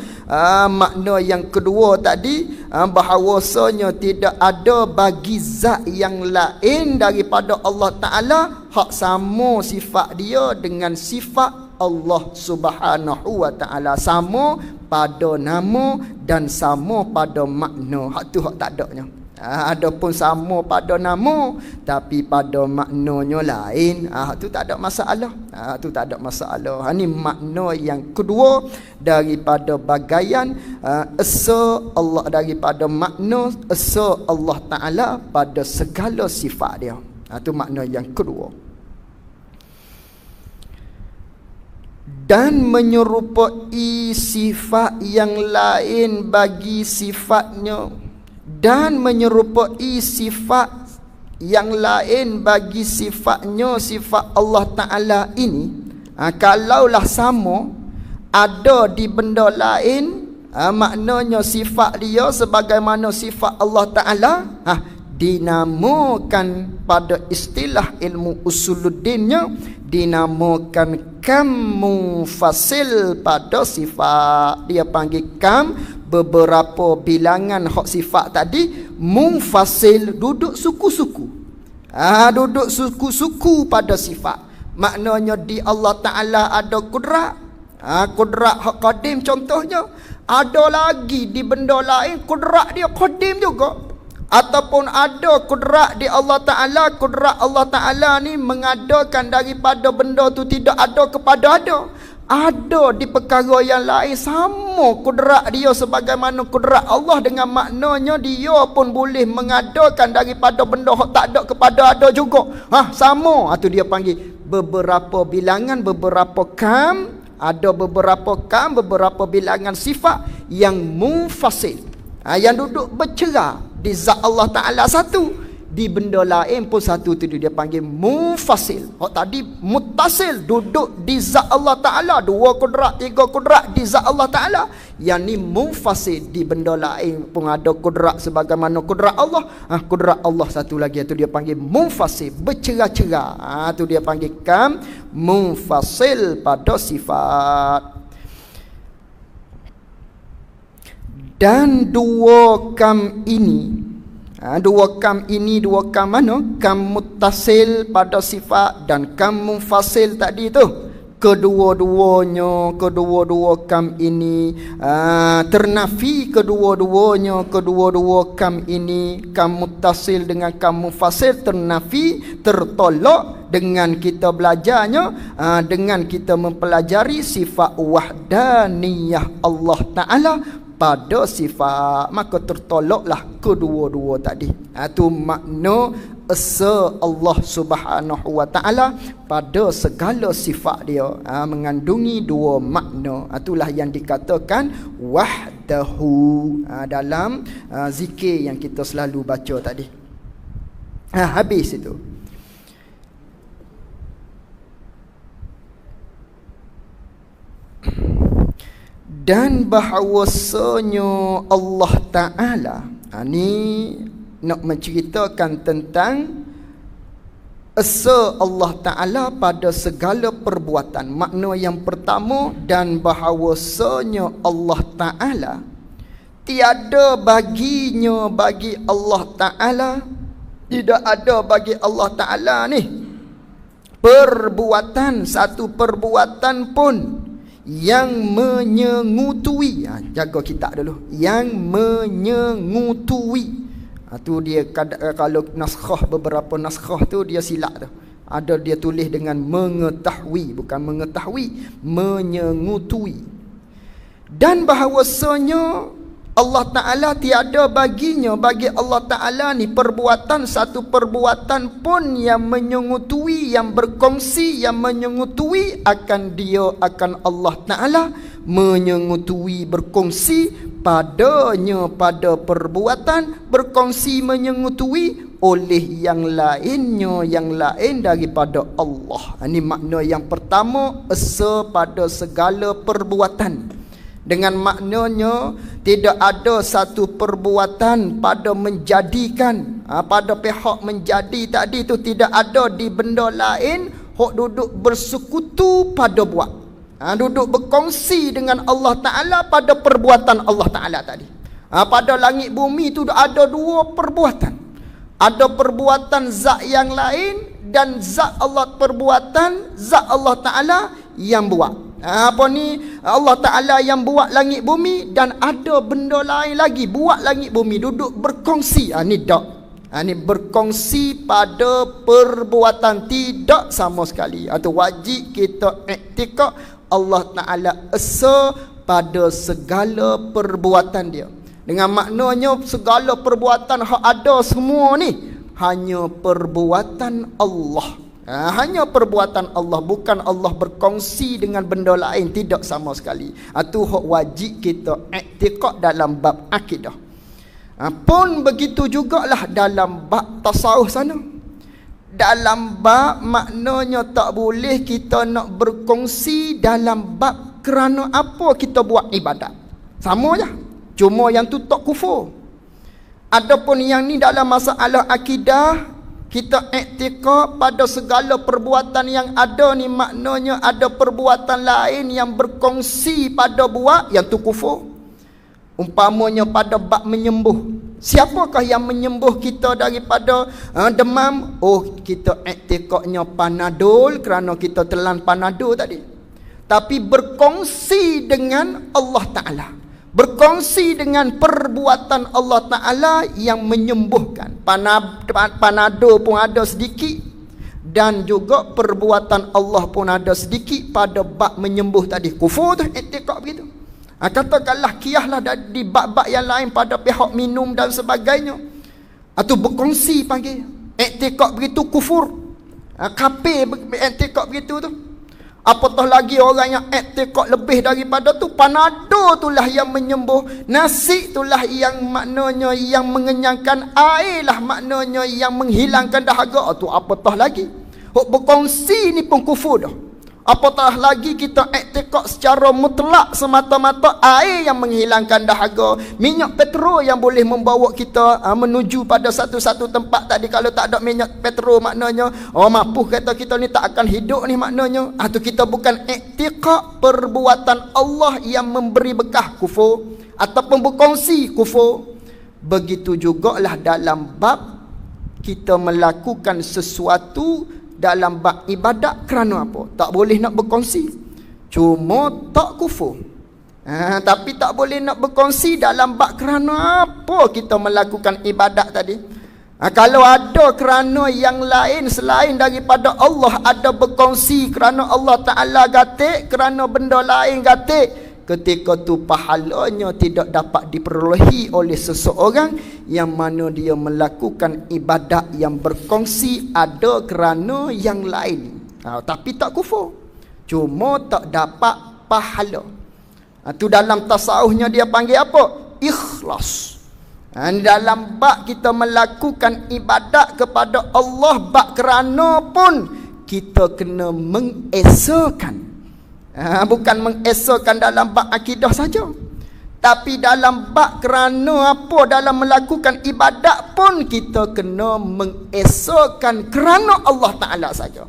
makna yang kedua tadi, bahawasanya tidak ada bagi zat yang lain daripada Allah Ta'ala hak sama sifat dia dengan sifat Allah Subhanahu wa Ta'ala, sama pada nama dan sama pada makna. Hak tu hak tak adanya. Adapun sama pada nama tapi pada maknanya lain, tu tak ada masalah. Tu tak ada masalah. Ini makna yang kedua daripada bagaian esa Allah, daripada makna esa Allah Ta'ala pada segala sifat dia. Tu makna yang kedua. Dan menyerupai sifat yang lain bagi sifatnya, dan menyerupai sifat yang lain bagi sifatnya, sifat Allah Ta'ala ini, kalaulah sama ada di benda lain, maknanya sifat dia sebagaimana sifat Allah Ta'ala, dinamakan pada istilah ilmu usuluddinnya, dinamakan kam munfasil pada sifat. Dia panggil kam, beberapa bilangan hak sifat tadi, munfasil duduk suku-suku. Duduk suku-suku pada sifat. Maknanya di Allah Ta'ala ada kudrat. Kudrat hak qadim contohnya. Ada lagi di benda lain kudrat dia qadim juga. Ataupun ada kudrat di Allah Ta'ala, kudrat Allah Ta'ala ni mengadakan daripada benda tu tidak ada kepada ada. Ada di perkara yang lain sama kudrat dia sebagaimana kudrat Allah, dengan maknanya dia pun boleh mengadakan daripada benda yang tak ada kepada ada juga. Sama. Tu dia panggil beberapa bilangan, beberapa kam. Ada beberapa kam, beberapa bilangan sifat yang munfasil, yang duduk bercerai di zat Allah Ta'ala satu, di benda lain pun satu. Tu dia panggil munfasil. Tadi muttasil, duduk di zat Allah Ta'ala, 2 kudrat 3 kudrat di zat Allah Ta'ala. Yang ni munfasil, di benda lain pun ada kudrat sebagaimana kudrat Allah. Kudrat Allah satu lagi, tu dia panggil munfasil, bercerai-cerai. Tu dia panggil kam munfasil pada sifat. Dan dua kam ini, dua kam mana? Kam muttasil pada sifat dan kam munfasil tadi tu, kedua-duanya, kedua-dua kam ini ternafi, kedua-duanya, kedua-dua kam ini, kam muttasil dengan kam munfasil ternafi, tertolak dengan kita belajarnya, dengan kita mempelajari sifat wahdaniyah Allah Ta'ala pada sifat, maka tertolaklah kedua-dua tadi. Itu makna esa Allah Subhanahu wa Ta'ala pada segala sifat dia, mengandungi dua makna. Itulah yang dikatakan wahdahu dalam zikir yang kita selalu baca tadi. Habis itu. Dan bahawasanya Allah Ta'ala, ni nak menceritakan tentang esa Allah Ta'ala pada segala perbuatan. Makna yang pertama, dan bahawasanya Allah Ta'ala tiada baginya bagi Allah Ta'ala, tidak ada bagi Allah Ta'ala ni perbuatan, satu perbuatan pun yang menyengutui. Jaga kitab dulu. Yang menyengutui. Tu dia kalau naskah, beberapa naskah tu dia silap tu. Ada dia tulis dengan mengetahui, bukan mengetahui, menyengutui. Dan bahawasanya Allah Ta'ala tiada baginya, bagi Allah Ta'ala ni perbuatan, satu perbuatan pun yang menyengutui, yang berkongsi, yang menyengutui akan dia, akan Allah Ta'ala, menyengutui, berkongsi padanya, pada perbuatan, berkongsi, menyengutui oleh yang lainnya, yang lain daripada Allah. Ini makna yang pertama, esa pada segala perbuatan. Dengan maknanya tidak ada satu perbuatan pada menjadikan, pada pihak menjadi tadi tu tidak ada di benda lain hok duduk bersekutu pada buat. Duduk berkongsi dengan Allah Ta'ala pada perbuatan Allah Ta'ala tadi. Pada langit bumi itu ada dua perbuatan. Ada perbuatan zat yang lain dan zat Allah, perbuatan zat Allah Ta'ala yang buat. Apa ni? Allah Ta'ala yang buat langit bumi, dan ada benda lain lagi buat langit bumi, duduk berkongsi. Ni tak. Ni berkongsi pada perbuatan, tidak sama sekali. Atau wajib kita iktikad Allah Ta'ala esa pada segala perbuatan dia. Dengan maknanya segala perbuatan hak ada semua ni hanya perbuatan Allah. Hanya perbuatan Allah, bukan Allah berkongsi dengan benda lain, tidak sama sekali. Itu hak wajib kita iktikad dalam bab akidah. Pun begitu jugalah dalam bab tasawuf sana. Dalam bab maknanya tak boleh kita nak berkongsi dalam bab kerana apa kita buat ibadat. Sama je. Cuma yang tu tak kufur. Adapun yang ni dalam masalah akidah, kita iktikad pada segala perbuatan yang ada ni, maknanya ada perbuatan lain yang berkongsi pada buat, yang tu kufur. Umpamanya pada bab menyembuh. Siapakah yang menyembuh kita daripada demam? Kita iktikadnya Panadol kerana kita telan Panadol tadi. Tapi berkongsi dengan Allah Ta'ala, berkongsi dengan perbuatan Allah Ta'ala yang menyembuhkan. Panadol pun ada sedikit, dan juga perbuatan Allah pun ada sedikit pada bab menyembuh tadi. Kufur tu iktikad begitu. Katakanlah kiahlah di bab-bab yang lain pada pihak minum dan sebagainya. Atau berkongsi panggil. Iktikad begitu kufur. Kafir iktikad begitu tu. Apatah lagi orang yang iktikad lebih daripada tu. Panadol itulah yang menyembuh, nasi itulah yang maknanya yang mengenyangkan, air lah maknanya yang menghilangkan dahaga. Tu apatah lagi. Berkongsi ni pun kufur dah. Apatah lagi kita iktikad secara mutlak semata-mata air yang menghilangkan dahaga, minyak petrol yang boleh membawa kita menuju pada satu-satu tempat tadi. Kalau tak ada minyak petrol maknanya mampu kata kita ni tak akan hidup ni maknanya. Tu kita bukan iktikad perbuatan Allah yang memberi bekah, kufur. Ataupun berkongsi, kufur. Begitu jugalah dalam bab kita melakukan sesuatu dalam bab ibadat kerana apa? Tak boleh nak berkongsi. Cuma tak kufur. Tapi tak boleh nak berkongsi dalam bab kerana apa kita melakukan ibadat tadi. Kalau ada kerana yang lain selain daripada Allah, ada berkongsi kerana Allah Ta'ala gatik, kerana benda lain gatik, ketika tu pahalanya tidak dapat diperolehi oleh seseorang yang mana dia melakukan ibadat yang berkongsi ada kerana yang lain. Tapi tak kufur, cuma tak dapat pahala. Tu dalam tasawufnya dia panggil apa? Ikhlas. Dalam bab kita melakukan ibadat kepada Allah, bab kerana pun kita kena mengesakan. Bukan mengesakan dalam bab akidah saja, tapi dalam bab kerana apa, dalam melakukan ibadat pun kita kena mengesakan kerana Allah Ta'ala saja.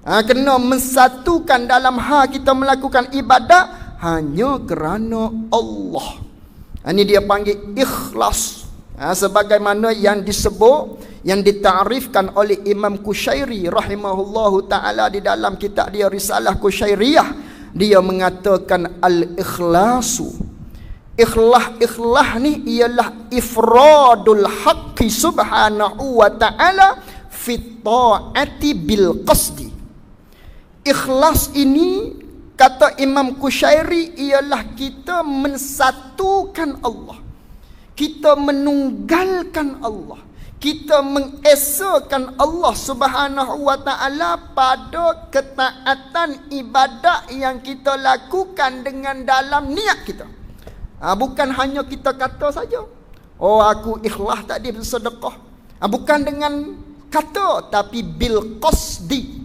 Kena mensatukan dalam hal kita melakukan ibadat hanya kerana Allah. Ini dia panggil ikhlas. Sebagaimana yang disebut, yang ditarifkan oleh Imam Qushairi rahimahullahu ta'ala di dalam kitab dia Risalah Qushairiyah. Dia mengatakan al-ikhlasu, ikhlas ni ialah ifradul haqqi subhanahu wa ta'ala fi ta'ati bil qasdi. Ikhlas ini, kata Imam Qushairi, ialah kita mensatukan Allah, kita menunggalkan Allah, kita mengesakan Allah Subhanahu wa ta'ala pada ketaatan ibadat yang kita lakukan dengan dalam niat kita. Bukan hanya kita kata saja, aku ikhlas tadi bersedekah. Bukan dengan kata, tapi bil qasdi,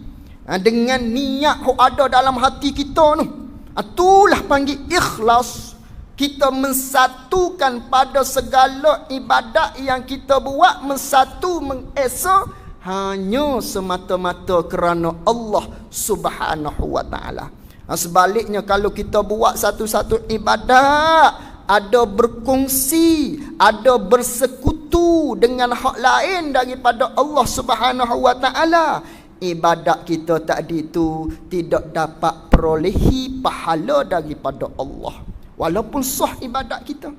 dengan niat yang ada dalam hati kita tu. Itulah panggil ikhlas. Kita mensatukan pada segala ibadat yang kita buat, mengesa hanya semata-mata kerana Allah Subhanahu wa ta'ala. Sebaliknya kalau kita buat satu-satu ibadat, ada berkongsi, ada bersekutu dengan hak lain daripada Allah Subhanahu wa taala, ibadat kita tadi tu tidak dapat perolehi pahala daripada Allah walaupun sah ibadat kita.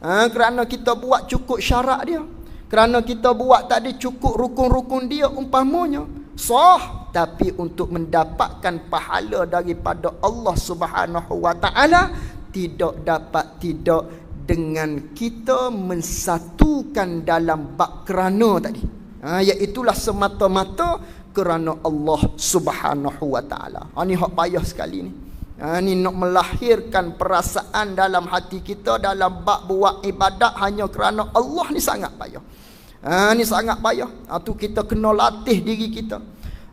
Kerana kita buat cukup syarat dia, kerana kita buat tadi cukup rukun-rukun dia umpamanya, sah, tapi untuk mendapatkan pahala daripada Allah Subhanahu wa taala tidak dapat tidak dengan kita mensatukan dalam bab kerana tadi. Iaitulah semata-mata kerana Allah Subhanahu wa taala. Ni hak payah sekali ni. Ni nak melahirkan perasaan dalam hati kita dalam bab buat ibadat hanya kerana Allah, ni sangat payah. Ni sangat payah. Tu kita kena latih diri kita.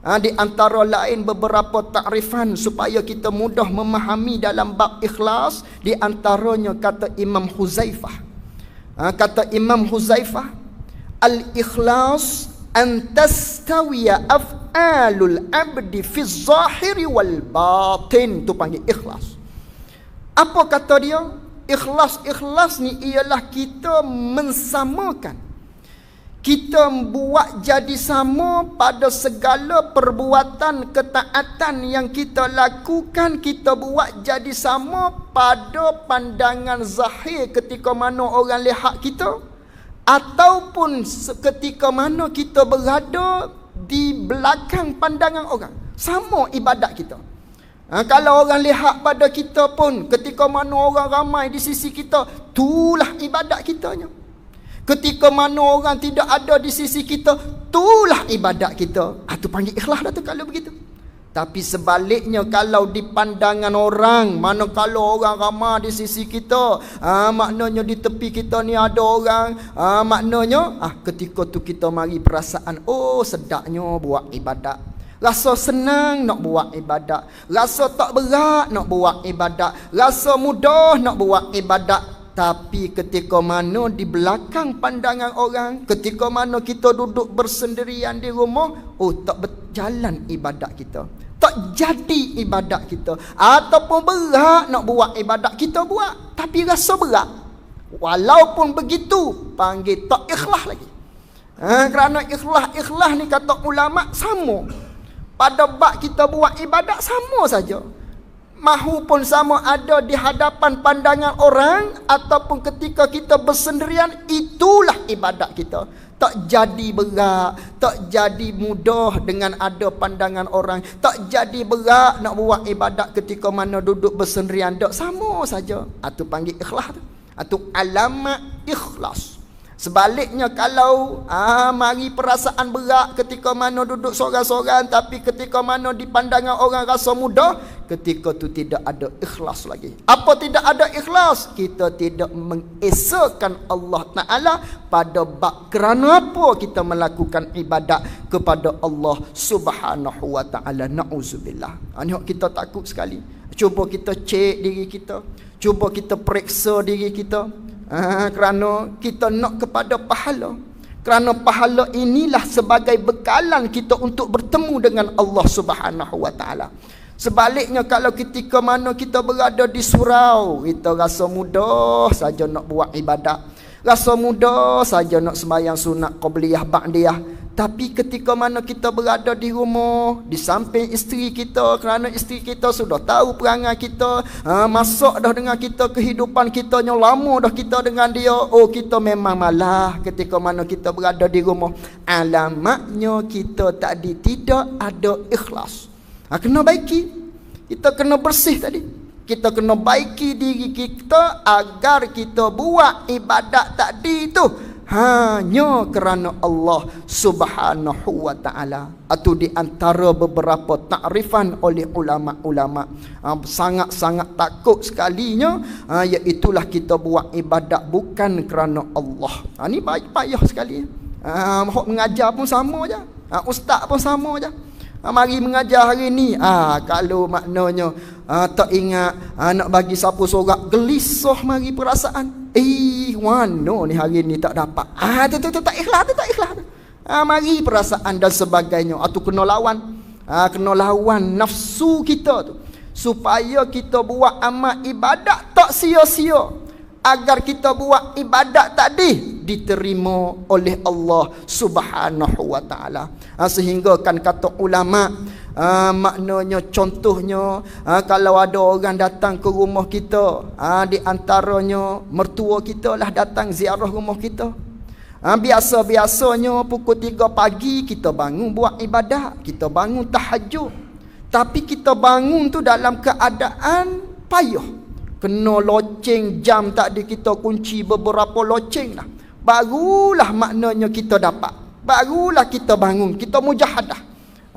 Di antara lain beberapa takrifan supaya kita mudah memahami dalam bab ikhlas. Di antaranya kata Imam Huzaifah. Kata Imam Huzaifah, al-ikhlas an tastawiya af'alul abdi fi zahiri wal batin. Tu panggil ikhlas. Apa kata dia? Ikhlas ni ialah kita mensamakan, kita buat jadi sama pada segala perbuatan ketaatan yang kita lakukan. Kita buat jadi sama pada pandangan zahir ketika mana orang lihat kita, ataupun ketika mana kita berada di belakang pandangan orang. Sama ibadat kita. Kalau orang lihat pada kita pun, ketika mana orang ramai di sisi kita, itulah ibadat kitanya. Ketika mana orang tidak ada di sisi kita, itulah ibadat kita. Itu panggil ikhlas dah tu kalau begitu. Tapi sebaliknya, kalau di pandangan orang, mana kalau orang ramai di sisi kita, maknanya di tepi kita ni ada orang, maknanya ketika tu kita mari perasaan, oh sedapnya buat ibadat, rasa senang nak buat ibadat, rasa tak berat nak buat ibadat, rasa mudah nak buat ibadat. Tapi ketika mana di belakang pandangan orang, ketika mana kita duduk bersendirian di rumah, tak berjalan ibadat kita, tak jadi ibadat kita. Ataupun berat nak buat ibadat, kita buat tapi rasa berat. Walaupun begitu, panggil tak ikhlas lagi. Kerana ikhlas ni kata ulama sama. Pada bab kita buat ibadat sama saja. Mahu pun sama ada di hadapan pandangan orang ataupun ketika kita bersendirian, itulah ibadat kita. Tak jadi berat, tak jadi mudah dengan ada pandangan orang, tak jadi berat nak buat ibadat ketika mana duduk bersendirian, tak sama saja. Itu panggil ikhlas. Itu alamat ikhlas. Sebaliknya, kalau mari perasaan berat ketika mana duduk sorang-sorang, tapi ketika mana di pandangan orang rasa mudah, ketika tu tidak ada ikhlas lagi. Apa tidak ada ikhlas? Kita tidak mengesahkan Allah Ta'ala pada bab kerana apa kita melakukan ibadat kepada Allah Subhanahu wa Ta'ala. Na'udzubillah. Ini kita takut sekali. Cuba kita cek diri kita, cuba kita periksa diri kita. Kerana kita nak kepada pahala. Kerana pahala inilah sebagai bekalan kita untuk bertemu dengan Allah Subhanahu wa Ta'ala. Sebaliknya, kalau ketika mana kita berada di surau, kita rasa mudah saja nak buat ibadat, rasa mudah saja nak sembahyang sunat, qabliyah, ba'diyah. Tapi ketika mana kita berada di rumah, di samping isteri kita, kerana isteri kita sudah tahu perangai kita, masak dah dengan kita, kehidupan kita yang lama dah kita dengan dia, kita memang malah ketika mana kita berada di rumah. Alamatnya kita tadi tidak ada ikhlas. Kena baiki, kita kena bersih tadi. Kita kena baiki diri kita agar kita buat ibadat tadi tu hanya kerana Allah Subhanahu wa Ta'ala. Itu di antara beberapa takrifan oleh ulama-ulama. Sangat-sangat takut sekalinya, iaitulah kita buat ibadat bukan kerana Allah. Ini payah sekali. Hak mengajar pun sama je, ustaz pun sama je. Mari mengajar hari ni, kalau maknanya tak ingat nak bagi siapa sorak, gelisah mari perasaan. Mana ni hari ni tak dapat. Tu tak ikhlas, tu tak ikhlas. Mari perasaan dan sebagainya. Tu kena lawan. Kena lawan nafsu kita tu. supaya kita buat amal ibadat tak sia-sia, agar kita buat ibadat tadi diterima oleh Allah Subhanahu wa taala. Sehingga kan kata ulama, maknanya contohnya, kalau ada orang datang ke rumah kita, di antaranya mertua kita lah datang ziarah rumah kita, biasa-biasanya pukul 3 pagi kita bangun buat ibadat, kita bangun tahajud. Tapi kita bangun tu dalam keadaan payah. Kena loceng jam tadi, kita kunci beberapa loceng dah. Barulah maknanya kita dapat. Barulah kita bangun, kita mujahadah.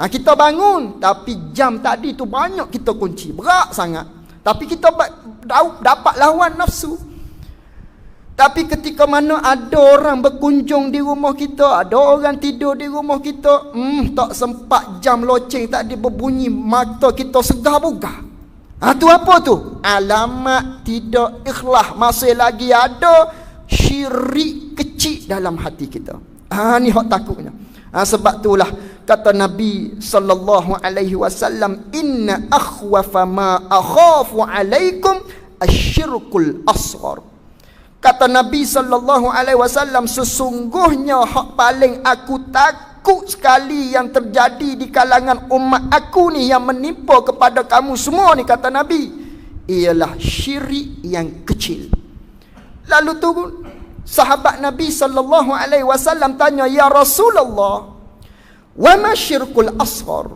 Kita bangun, tapi jam tadi tu banyak kita kunci. Berat sangat. Tapi kita dapat lawan nafsu. Tapi ketika mana ada orang berkunjung di rumah kita, ada orang tidur di rumah kita, tak sempat jam loceng tadi berbunyi, mata kita segar bugar. Tu apa tu? Alamat tidak ikhlas. Masih lagi ada syirik kecil dalam hati kita. Ni hak takutnya. Sebab itulah kata Nabi sallallahu alaihi wasallam, inna akhwafa ma akhafu alaikum asyirkul asghar. Kata Nabi sallallahu alaihi wasallam, sesungguhnya hak paling aku takut sekali yang terjadi di kalangan umat aku ni, yang menimpa kepada kamu semua ni, kata Nabi, ialah syirik yang kecil. Lalu turun sahabat Nabi sallallahu alaihi wasallam tanya, ya Rasulullah, wa ma syirkul asghar?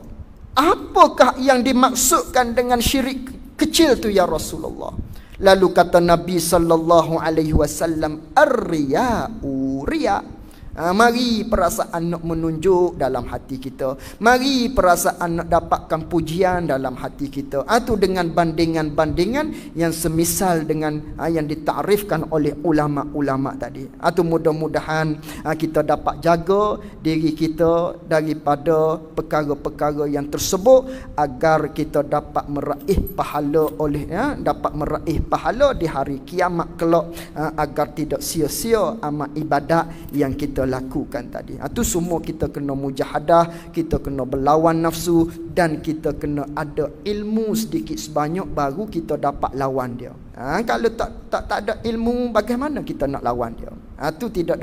Apakah yang dimaksudkan dengan syirik kecil tu ya Rasulullah? Lalu kata Nabi sallallahu alaihi wasallam, ar-riya'u, riya'. Mari perasaan nak menunjuk dalam hati kita. Mari perasaan nak dapatkan pujian dalam hati kita. Itu dengan bandingan-bandingan yang semisal dengan yang ditakrifkan oleh ulama-ulama tadi. Itu mudah-mudahan kita dapat jaga diri kita daripada perkara-perkara yang tersebut, agar kita dapat meraih pahala dapat meraih pahala di hari kiamat kelak, agar tidak sia-sia amal ibadat yang kita lakukan tadi. Itu semua kita kena mujahadah, kita kena berlawan nafsu, dan kita kena ada ilmu sedikit sebanyak baru kita dapat lawan dia. Kalau tak ada ilmu, bagaimana kita nak lawan dia? Itu tidak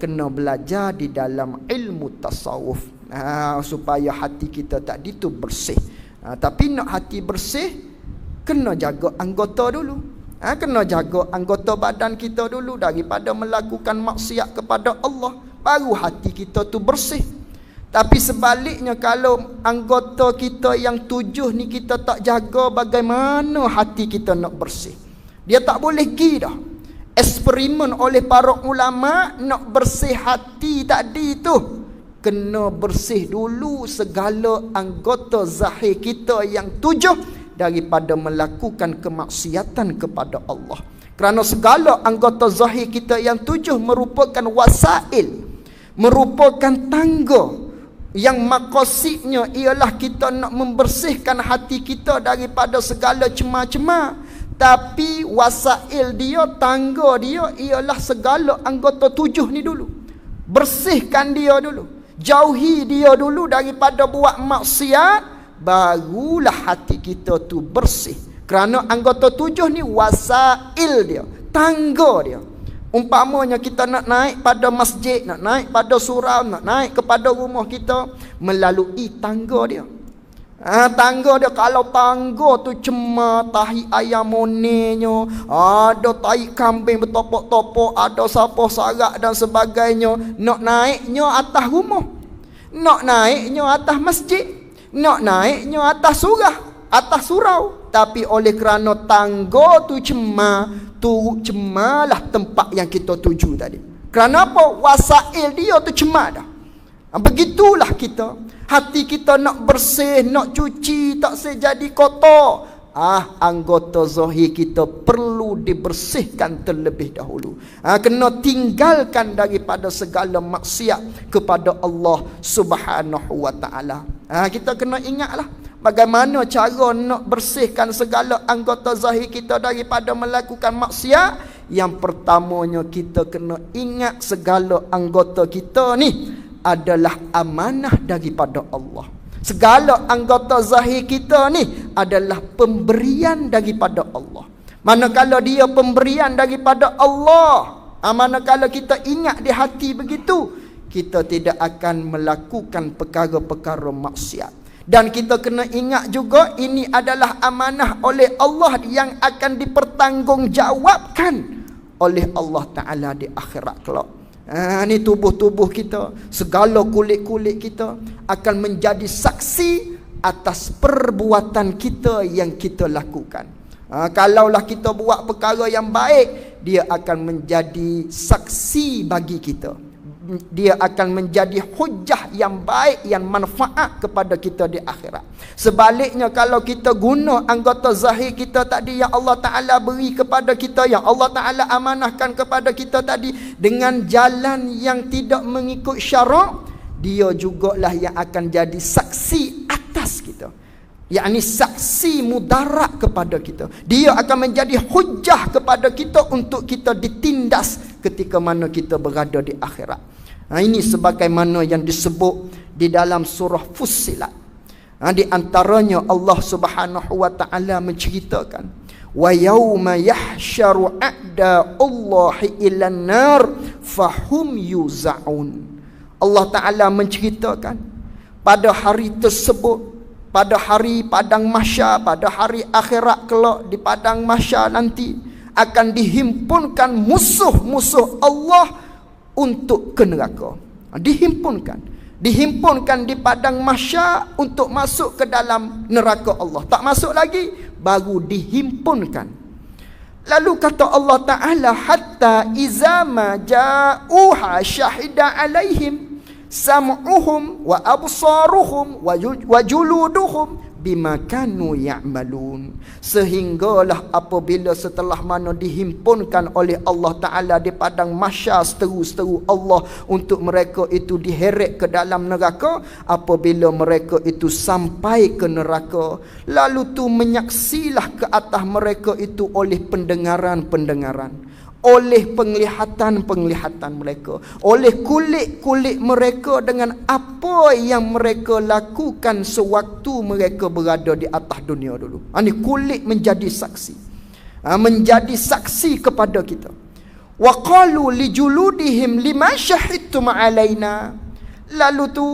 kena belajar di dalam ilmu tasawuf, supaya hati kita tadi tu bersih. Tapi nak hati bersih, kena jaga anggota dulu. Kena jaga anggota badan kita dulu daripada melakukan maksiat kepada Allah, baru hati kita tu bersih. Tapi sebaliknya, kalau anggota kita yang 7 ni kita tak jaga, bagaimana hati kita nak bersih? Dia tak boleh pergi dah. Eksperimen oleh para ulama, nak bersih hati tadi tu, kena bersih dulu segala anggota zahir kita yang 7 daripada melakukan kemaksiatan kepada Allah. Kerana segala anggota zahir kita yang 7 merupakan wasail, merupakan tangga yang maqasidnya ialah kita nak membersihkan hati kita daripada segala cemar-cemar. Tapi wasail dia, tangga dia ialah segala anggota 7 ni dulu. Bersihkan dia dulu, jauhi dia dulu daripada buat maksiat, barulah hati kita tu bersih. Kerana anggota 7 ni wasail dia, tangga dia. Umpamanya kita nak naik pada masjid, nak naik pada surau, nak naik kepada rumah kita, melalui tangga dia. Tangga dia, kalau tangga tu cemar, tahi ayam monenya, ada tahi kambing bertopok-topok, ada sapah sarak dan sebagainya, nak naiknya atas rumah, nak naiknya atas masjid, nak naiknya atas surau. Tapi oleh kerana tangga tu cemarlah tempat yang kita tuju tadi. Kerana apa? Wasail dia tu cemar dah. Begitulah kita. Hati kita nak bersih, nak cuci, tak sejadi kotor. Anggota zahir kita perlu dibersihkan terlebih dahulu. Kena tinggalkan daripada segala maksiat kepada Allah Subhanahu wa taala. Kita kena ingatlah bagaimana cara nak bersihkan segala anggota zahir kita daripada melakukan maksiat. Yang pertamanya, kita kena ingat segala anggota kita ni adalah amanah daripada Allah. Segala anggota zahir kita ni adalah pemberian daripada Allah. Manakala dia pemberian daripada Allah, manakala kita ingat di hati begitu, kita tidak akan melakukan perkara-perkara maksiat. Dan kita kena ingat juga ini adalah amanah oleh Allah yang akan dipertanggungjawabkan oleh Allah Ta'ala di akhirat kelak. Ni tubuh-tubuh kita, segala kulit-kulit kita akan menjadi saksi atas perbuatan kita yang kita lakukan. Kalaulah kita buat perkara yang baik, dia akan menjadi saksi bagi kita. Dia akan menjadi hujah yang baik, yang manfaat kepada kita di akhirat. Sebaliknya, kalau kita guna anggota zahir kita tadi yang Allah Ta'ala beri kepada kita, yang Allah Ta'ala amanahkan kepada kita tadi, dengan jalan yang tidak mengikut syarak, dia jugalah yang akan jadi saksi atas kita, yakni saksi mudarat kepada kita. Dia akan menjadi hujah kepada kita untuk kita ditindas ketika mana kita berada di akhirat. Ini sebagaimana yang disebut di dalam surah Fussilat. Di antaranya Allah Subhanahu wa taala menceritakan, wa yauma yahsyaru a'da'ullahi ilan nar fahum yuzaun. Allah Ta'ala menceritakan pada hari tersebut, pada hari padang mahsyar, pada hari akhirat kelak, di padang mahsyar nanti akan dihimpunkan musuh-musuh Allah untuk ke neraka. Dihimpunkan di padang mahsyar untuk masuk ke dalam neraka Allah. Tak masuk lagi, baru dihimpunkan. Lalu kata Allah Ta'ala, hatta iza ma ja'uha syahida alaihim sam'uhum wa absaruhum wa juluduhum bima kanu ya'malun. Sehinggalah apabila setelah mana dihimpunkan oleh Allah Ta'ala di padang mahsyar, seteru-seteru Allah untuk mereka itu diheret ke dalam neraka, apabila mereka itu sampai ke neraka, lalu tu menyaksilah ke atas mereka itu oleh pendengaran-pendengaran, oleh penglihatan-penglihatan mereka, oleh kulit-kulit mereka, dengan apa yang mereka lakukan sewaktu mereka berada di atas dunia dulu. Ini kulit menjadi saksi, menjadi saksi kepada kita. Wa qalu li juludihim lima syahidtum alaina. Lalu tu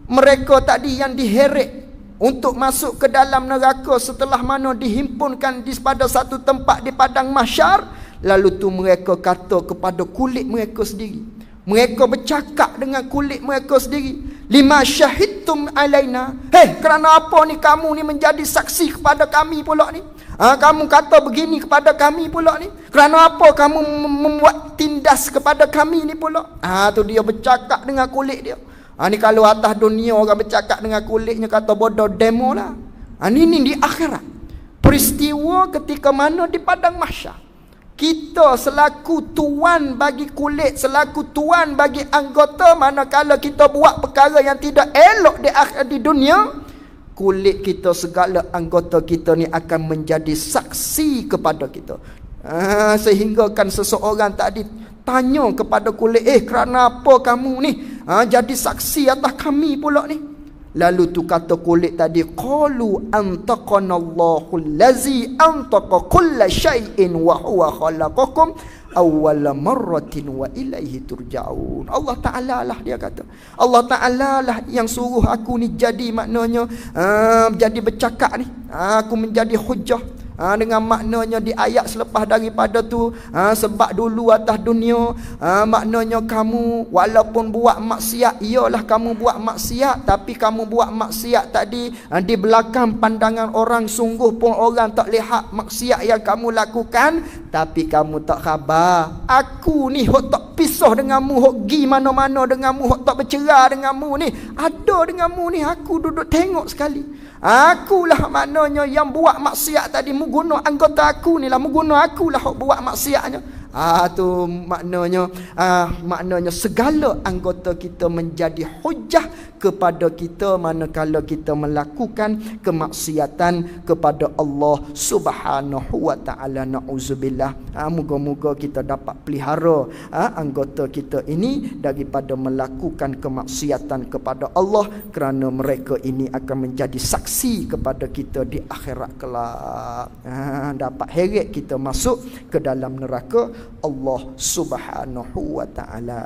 mereka tadi yang diheret untuk masuk ke dalam neraka setelah mana dihimpunkan pada satu tempat di padang mahsyar, lalu tu mereka kata kepada kulit mereka sendiri, mereka bercakap dengan kulit mereka sendiri, lima syahidtum alaina, kerana apa ni kamu ni menjadi saksi kepada kami pula ni? Kamu kata begini kepada kami pula ni? Kerana apa kamu membuat tindas kepada kami ni pula? Tu dia bercakap dengan kulit dia. Ni kalau atas dunia orang bercakap dengan kulitnya, kata bodoh demo lah. Ni di akhirat. Peristiwa ketika mana di padang mahsyar, kita selaku tuan bagi kulit, selaku tuan bagi anggota, manakala kita buat perkara yang tidak elok di dunia, kulit kita, segala anggota kita ni akan menjadi saksi kepada kita. Sehingga kan seseorang tadi tanya kepada kulit, kerana apa kamu ni jadi saksi atas kami pula ni? Lalu tu kata kulit tadi, qalu antaqanallahu allazi antaqa kulla syai'in wa huwa khalaqakum awwala marratin wa ilaihi turja'un. Allah Ta'ala lah dia kata, Allah Ta'ala lah yang suruh aku ni jadi, maknanya jadi bercakap ni, aku menjadi hujah. Dengan maknanya di ayat selepas daripada tu, sebab dulu atas dunia, maknanya kamu walaupun buat maksiat, iyalah kamu buat maksiat, tapi kamu buat maksiat tadi di belakang pandangan orang, sungguh pun orang tak lihat maksiat yang kamu lakukan, tapi kamu tak khabar aku ni hok tak pisah denganmu, hok gi mana-mana denganmu, hok tak bercerai denganmu ni, ada denganmu ni, aku duduk tengok sekali. Akulah maknanya yang buat maksiat tadi, menggunakan anggota aku ni lah, menggunakan akulah hok buat maksiatnya. Tu maknanya segala anggota kita menjadi hujah kepada kita manakala kita melakukan kemaksiatan kepada Allah Subhanahu wa taala. Nauzubillah. Moga-moga kita dapat pelihara anggota kita ini daripada melakukan kemaksiatan kepada Allah, kerana mereka ini akan menjadi saksi kepada kita di akhirat kelak. Dapat heret kita masuk ke dalam neraka Allah Subhanahu wa taala.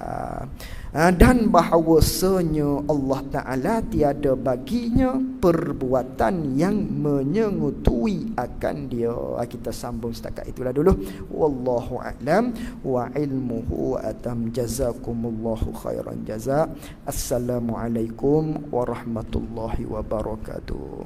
Dan bahawasanya Allah Ta'ala tiada baginya perbuatan yang menyengutui akan dia. Kita sambung setakat itulah dulu. Wallahu a'lam wa ilmuhu atam. Jazakumullahu khairan jaza. Assalamualaikum warahmatullahi wabarakatuh.